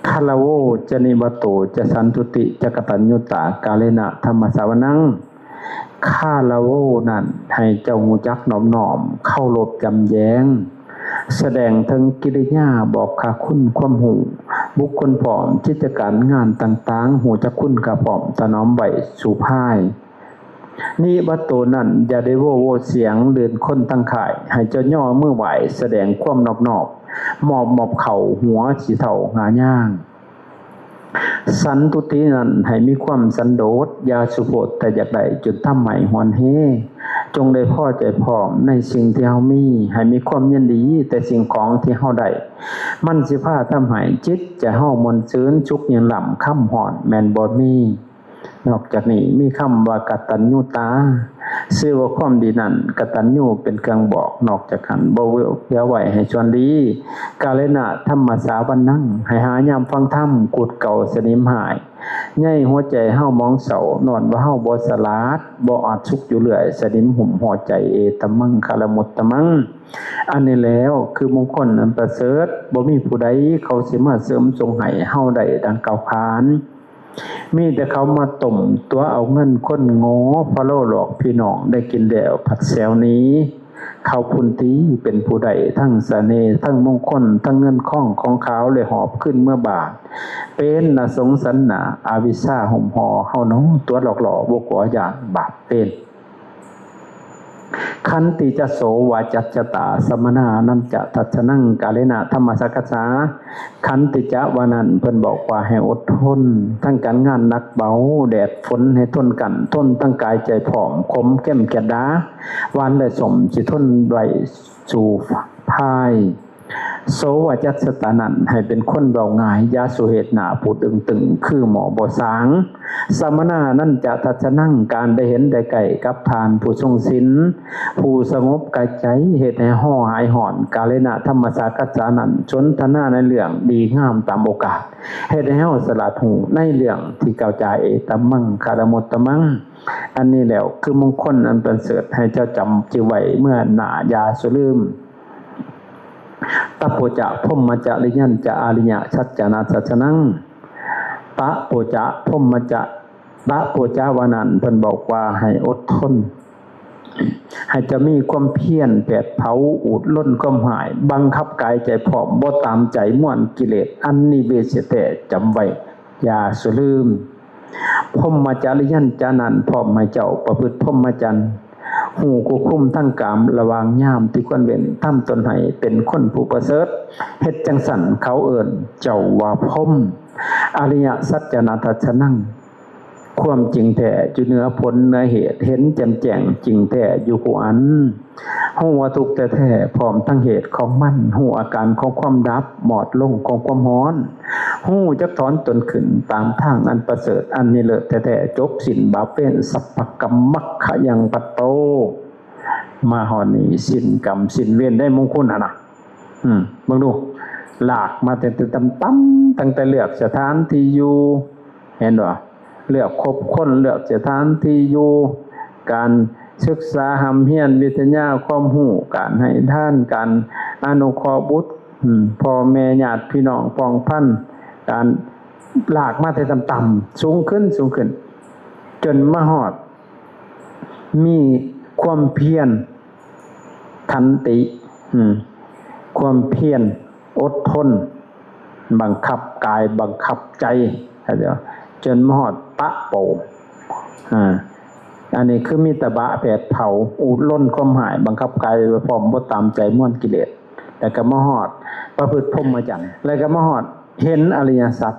คาลาโวจนิวโตจะสันตุติจะกตัญญูตากาเลนะธรรมสาวนังคาลาโวนั้นให้เจ้าหูจักน้อมเข้าลบจำแย้งแสดงถึงกิริยาบอกค่าคุณความหูบุคคลผอมกิจการงานต่างๆหูจักคุณกระผอมถนอมไว้สู่ภายนี่วัตโตนั้นอย่าได้โวเสียงเลื่อนคนตั้งข่ายให้เจ้าย่อมือไหวแสดงความนอบมอบเข่าหัวสีเถ่าหาย่าง สันตุตินั้นให้มีความสันโดษยาสุโพธแต่อยากได้จนทำใหม่หวนเฮจงได้พอใจพร้อมในสิ่งที่เฮามีให้มีความยินดีแต่สิ่งของที่เฮาได้มันสิพาทำให้จิตจะเฮามนซื่นชุกยินหล่ำค่ำหอนแม่นบ่มีนอกจากนี้มีคำว่ากตัญญูตาชื่อว่าความดีนั้นกตัญญูเป็นเครื่องบอกนอกจากนั้นบ่เว้าไว้ให้ชวนดีกาเลนะธรรมสาวันนั่งให้หายามฟังธรรมกุดเก่าสนิมหายใหญ่หัวใจเฮามองเสานอนว่าเฮาบ่สลาดบ่อาจสุขอยู่เรื่อยสนิมหุ่มหัวใจเอตมังคารมุตตมังอันนี้แล้วคือมงคลอันประเสริฐบ่มีผู้ใดเขาสิมาเสริมทรงให้เฮาได้ดังกล่าวขานมีแต่เขามาต่มตัวเอาเงินคนโง่พะโลหลอกพี่น้องได้กินแล้วผัดแซวนี้เขาพุนตีเป็นผู้ใดทั้งเสน่ห์ทั้งมงคลทั้งเงินข้องของเขาเลยหอบขึ้นเมื่อบาทเป็นน่ะสงสันน่ะอวิชชาห่มห่อเฮาน้องตัวหลอกหลอกบ่กลัวอย่างบาปเป็นขันติจะโสวาจัจตาสมนานันจะทัชนังกาเลนะธรรมสักษาขันติจะวานันเพิ่นบอกว่าให้อดทนทั้งการงานหนักเบาแดดฝนให้ทนกันทนทั้งกายใจผอมคมเข้มแก่ดาวันและสมสิทนไว้สู่ภายโสวจัสตานันให้เป็นคนเบาง่ายยาสุเหตุหนาผู้ตึงคือหมอบ่สางสมณานั่นจะทัศนั่งการได้เห็นได้ไก่กับทานผู้ทรงศีลผู้สงบกายใจเหตุให้ห่อหายห่อนกาเลนะธรรมสากัจจานันชนทนาในเรื่องดีงามตามโอกาสเหตุให้เฮาสลัดหูในเรื่องที่เก่าใจเอตมังคารมุตตมังอันนี้แล้วคือมงคลอันประเสริฐให้เจ้าจำจิไว้เมื่อหนายาสุลืมตะโพจะพมมจะริยันจะอาริยะชัจจนาสัจนังตะโพจะพมมจะตะโพจะวานันเพิ่นบอกว่าให้อดทนให้จะมีความเพียรแผดเผาอุดล้นความหายบังคับกายใจพร้อมบ่ตามใจม่วนกิเลสอันนิเวศแต่จำไว้อย่าสุลืมพมมจริยันจานันพร้อมให้เจ้าประพฤติพรหมจรรย์หูกุคุมทั้งกามระวางย่ามที่ควรเว้นทำตนให้เป็นคนผู้ประเสริฐเฮ็ดจังสันเขาเอิ้นเจ้าว่าพรหมอริยสัจจนาทัชนังความจริงแท้อยู่เหนือผลเหนือเหตุเห็นแจ่มแจ้งจริงแท้อยู่หัวอันหูว่าทุกข์แท้ๆพร้อมทั้งเหตุของมันหูอาการของความดับหมอดลงของความร้อนหูจักถอนตนขึ้นตามทางอันประเสริฐอันนิเลิศแท้ๆจบสิ้นบาปเป็นสัพพกัมมัคคะยังปัตโตมาหอนี้สิ้นกรรมสิ้นเวรได้มงคลน่ะเบิ่งดูลากมาแต่ตั้มตั้งแต่เลือกสถานที่อยู่เห็นบ่เลือกคบคนเลือกสถานที่อยู่การศึกษาหำเฮียนวิทยาความรู้การให้ทานการอนุเคราะห์บุตรพ่อแม่ญาติพี่น้องพ้องพันการลากมาแต่ต่ำๆสูงขึ้นจนมาฮอดมีความเพียรขันติความเพียรอดทนบังคับกายบังคับใจเข้าใจบ่จนมหอดตะโปอันนี้คือมีตะบะแผดเผาอุดล้นความหายบังคับกายพร้อมบ่ตามใจม่วนกิเลสแล้วก็มหอดประพฤติพรหมจรรย์แล้วก็มหอดเห็นอริยสัจ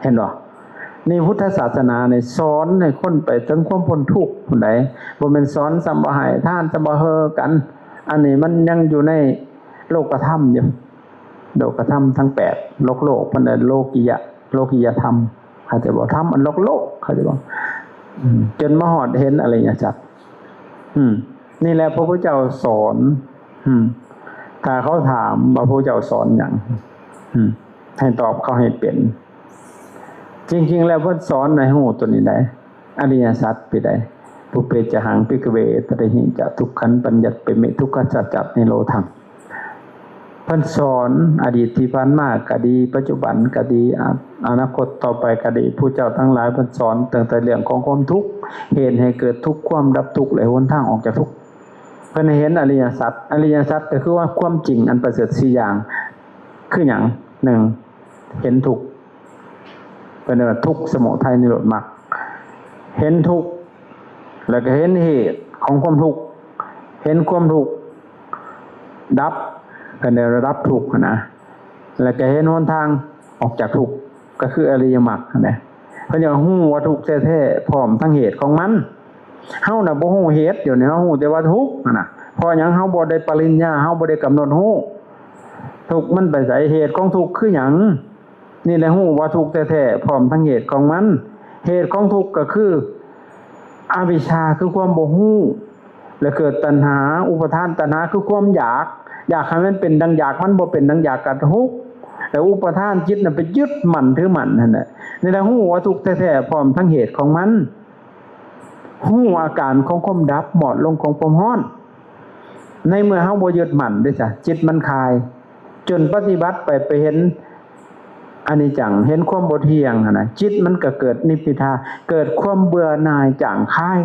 เห็นบ่นี่พุทธศาสนาเนี่ยสอนให้คนไปถึงความพ้นทุกข์ผู้ใดบ่แม่นสอนสำบ่ให้ทานสำบ่เฮอกันอันนี้มันยังอยู่ในโลกธรรมอยู่โลกธรรมทั้ง8โลกเพิ่นได้โลกิยธรรมเขาจะบอกธรรมอันโลกเขาจะบอกจนมาหอดเห็นอะไรอย่างจัดนี่แหละพระพุทธเจ้าสอนถ้าเขาถามว่าพระพุทธเจ้าสอนอย่างให้ตอบเขาให้เป็นจริงๆแล้วพระสอนในหูตัวนี้ได้อริยสัจไปได้ปุเปจหังภิกขเวตระหิจะทุกขันปัญญัติเปเมทุกขสัจจนิโรธังเพิ่นสอนอดีตที่ผ่านมาก็ดีปัจจุบันก็ดีอนาคตต่อไปก็ดีผู้เจ้าทั้งหลายเพิ่นสอนตั้งแต่เรื่องของความทุกข์เหตุให้เกิดทุกข์ความดับทุกข์และหนทางออกจากทุกข์เพิ่นเห็นอริยสัจก็คือว่าความจริงอันประเสริฐ4อย่างคือหยัง1เห็นทุกข์เป็นว่าทุกข์สมุทัยนิโรธมรรคเห็นทุกข์แล้วก็เห็นเหตุของความทุกข์เห็นความทุกข์ดับก็ได้รับทุกข์นะแล้วก็เห็นหนทางออกจากทุกข์ ก็คืออริยมรรคนั่นแหละเพิ่นจะฮู้ว่าทุกข์แท้ๆพร้อมทั้งเหตุของมันเฮาน่ะบ่ฮู้เหตุเดี๋ยวนี้เฮาฮู้แต่ว่าทุกข์นั่นน่ะเพราะหยังเฮาบ่ได้ปริญญาเฮาบ่ได้กำหนดฮู้ทุกข์มันไปไสเหตุของทุกข์คือหยังนี่แหละฮู้ว่าทุกข์แท้ๆพร้อมทั้งเหตุของมันเหตุของทุกข์ก็คืออวิชชาคือความบ่ฮู้แล้วเกิดตัณหาอุปทานตัณหาคือความอยากให้มันเป็นดังอยากมันบ่เป็นดังอยากก็ทุกข์แต่อุปทานจิตน่ะไปยึดมั่นถือมั่นนั่นแหละนี่แหละฮู้ว่าทุกข์แท้ๆพร้อมทั้งเหตุของมันฮู้อาการของความดับหมดลงของความร้อนในเมื่อเฮาบ่ยึดมั่นเด้อจ้ะจิตมันคลายจนปฏิบัติไปเห็นอนิจจังเห็นความบ่เที่ยงหั่นน่ะจิตมันก็เกิดนิพพิทาเกิดความเบื่อหน่ายจางคาย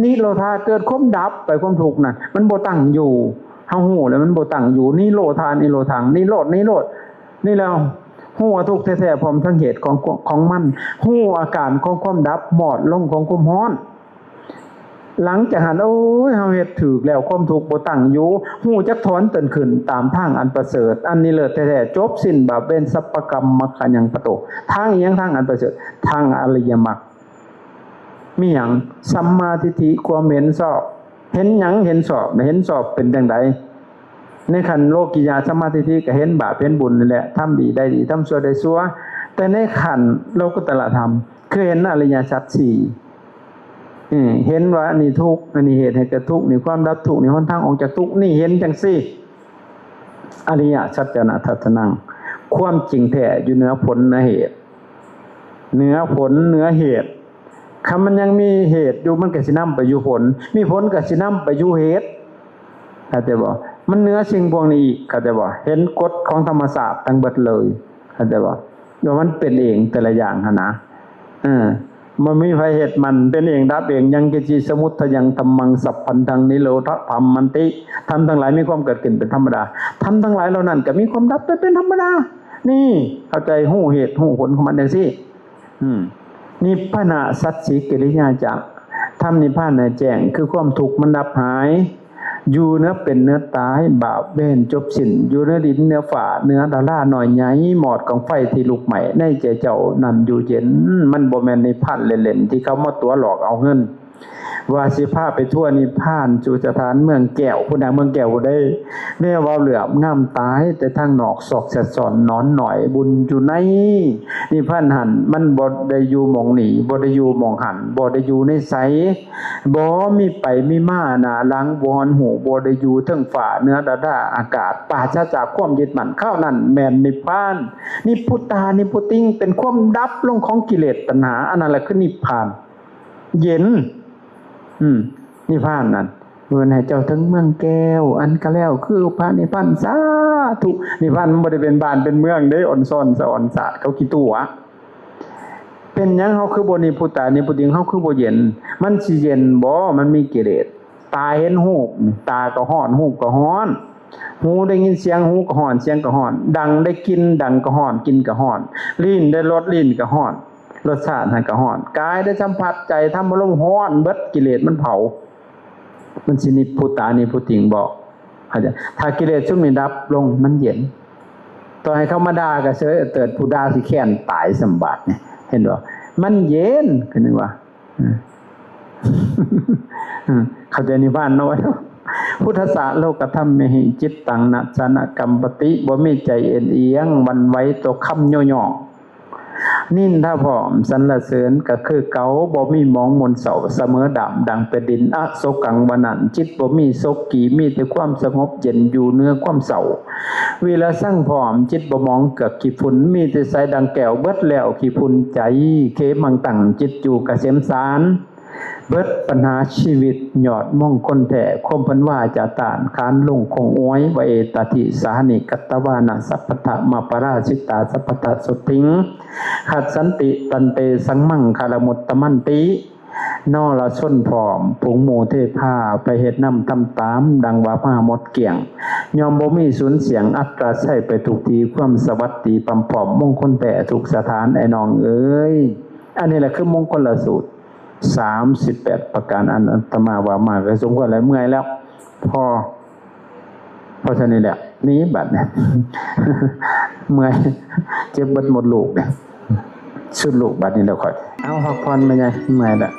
นิโรธาเกิดความดับไปความทุกข์น่ะมันบ่ตั้งอยู่เฮาฮู้แล้วมันบ่ตั้งอยู่นิโรธานิโรธังนิโรธนี่แล้วฮู้ว่าทุกข์แท้ๆพร้อมทั้งเหตุของมันฮู้อาการของความดับหมดลงของความร้อนหลังจากหันโอ้ยเฮาเฮ็ดถูกแล้วความทุกข์บ่ตั้งอยู่ฮู้จักถอนตนขึ้นตามทางอันประเสริฐอันนี้เลิศแท้ๆจบสิ้นบาปเวรสัพพกรรมมรรคยังปโตทางอีหยังทางอันประเสริฐทางอริยมรรคมีหยังสัมมาทิฏฐิความเห็นชอบเห็นหยังเห็นชอบเป็นจังไดในขันโลกิยาสัมมาทิฏฐิก็เห็นบาปเห็นบุญนี่แหละทำดีได้ดีทำชั่วได้ชั่วแต่ในขันโลกุตตรธรรมคือเห็นอริยสัจสี่เห็นว่านี่ทุกข์อันนี้เหตุให้เกิดทุกข์นี่ความดับทุกข์นี่หนทางออกจากทุกข์นี่เห็นจังซี่อริยสัจนะทัศนังความจริงแท้อยู่เหนือผลเหนือเหตุเหนือผลเหนือเหตุคำมันยังมีเหตุอยู่มันก็สินำไปอยู่ผลมีผลก็สินำไปอยู่เหตุเข้าใจบ่มันเหนือสิ่งพวกนี้อีกเข้าใจบ่เห็นกฎของธรรมชาติทั้งเบิดเลยเข้าใจบ่ว่ามันเป็นเองแต่ละอย่างหั่นนะมันมีไฟเหตุมันเป็นเองดับเองยังกิจิสมุทยังธัมมังสัพพันธังนิโรธธรรมมันติธรรมทั้งหลายมีความเกิดขึ้นเป็นธรรมดาธรรมทั้งหลายเหล่านั้นก็มีความดับไปเป็นธรรมดานี่เข้าใจฮู้เหตุฮู้ผลของมันจังซี่นิพพานะสัจฉิกิริยาจะธรรมนิพพานแจ้งคือความทุกข์มันดับหายอยู่เนื้อเป็นเนื้อตายบาปเว้นจบสิ้นอยู่เนื้อดินเนื้อฝ่าเนื้อดาราหน่อยใหญ่หมอดของไฟที่ลุกใหม่ในใจเจ้านั่นอยู่เย็นมันบ่แม่นนิพพานเล่นๆที่เขามาตัวหลอกเอาเงินว่าสิพาไปทั่วนิพพานสู่สถานเมืองแก้วผู้ใดเมืองแก้วได้แม้ว่าเหลือบงามตายแต่ทางนอกศอกแสดสอนนอนหน่อยบุญอยู่ในนิพพานหันมันบ่ได้อยู่หม่องหนีบ่ได้อยู่หม่องหันบ่ได้อยู่ในไสบ่มีไปมีมาหน้าหลังบ่ฮอนหูบ่ได้อยู่เทิงฟ้าเนื้อดาดาอากาศปราศจากความยึดมั่นเข้านั่นแม่นนิพพานนิพพุตานิพพุติงเป็นความดับลงของกิเลสตัณหาอันนั้นแหละคือนิพพานเย็นนิพพานนั่นเมื่อให้เจ้าทั้งเมืองแก้วอันก็แล้วคือพระนิพพานสาธุนิพพานมันบ่ได้เป็นบ้านเป็นเมืองเด้อ่อนซ่อนสะอ่อนสาดเขากี่ตัวเป็นหยังเฮาคือบ่นิพพุตานิพพุติงเฮาคือบ่เย็นมันสิเย็นบ่มันมีกิเลสตาเห็นรูปตาก็ร้อนรูปก็ร้อนหูได้ยินเสียงหูก็ร้อนเสียงก็ร้อนดังได้กินดังก็ร้อนกินก็ร้อนลิ้นได้รสลิ้นก็ร้อนรสชาติให้ก็ร้อนกายได้สัมผัสใจทำอารมณ์ร้อนเบิดกิเลสมันเผามันสินิพพุตานิพพุติงบอกถ้ากิเลสชุดนี้ดับลงมันเย็นต่อให้เขามาด่าก็เสยเติดผู้ด่าสิแค้นตายสมบัติเนี่ยเห็นบ่มันเย็นคือนึกว่าเข้าใจนิพพานน้อยพุทธศาสนาโลกธรรมเมหิจิตตังนัสสนกรรมปติบ่มีใจเอ็นเอียงวันไหวตัวคำย่อนินทาพร้อมสรรเสริญก็คือเก่าบ่มีมองมนเสาเสมอดำดังเป็นดินอโศกังวนันจิตบ่มีโศกีมีแต่ความสงบเย็นอยู่เนื้อความเศร้าเวลาสร้างพร้อมจิตบ่มองเกิดขี้ฝุ่นมีแต่ใสดังแก้วเบิดแล้วขี้ฝุ่นใจเขมังตั้งจิตอยู่เกษมสารเบิดปัญหาชีวิตยอดมงคลแท้คมพันว่าจะตานคานลงคงอ้วยวเอตติสานิกัตตวานะสัพพทะมาปราชิตาสัพพทะสุติงขัดสันติตันเตสังมั่งคารมุตตมันตินอละส้นผอมผงหมูเทพาไปเฮ็ดน้ำทำตามดังว่าผ้าหมดเกี่ยงยอมบ่มีสูญเสียงอัตราใช้ไปทุกทีความสวัสดีปำผอมมงคลแต่ทุกสถานไอ้น้องเอ้ยอันนี้แหละคือมงคลละสูตร38ประการอันอาตมาว่ามาก็สมควรแล้วเมื่อยแล้วพอเท่านี้แหละนี้บัดเนี่ยเมื่อยเจ็บเบิดหมดลูกเนี่ย สุดลูกบัดนี้แล้วค่อยเอาพักผ่อนมาใหญ่เมื่อยละ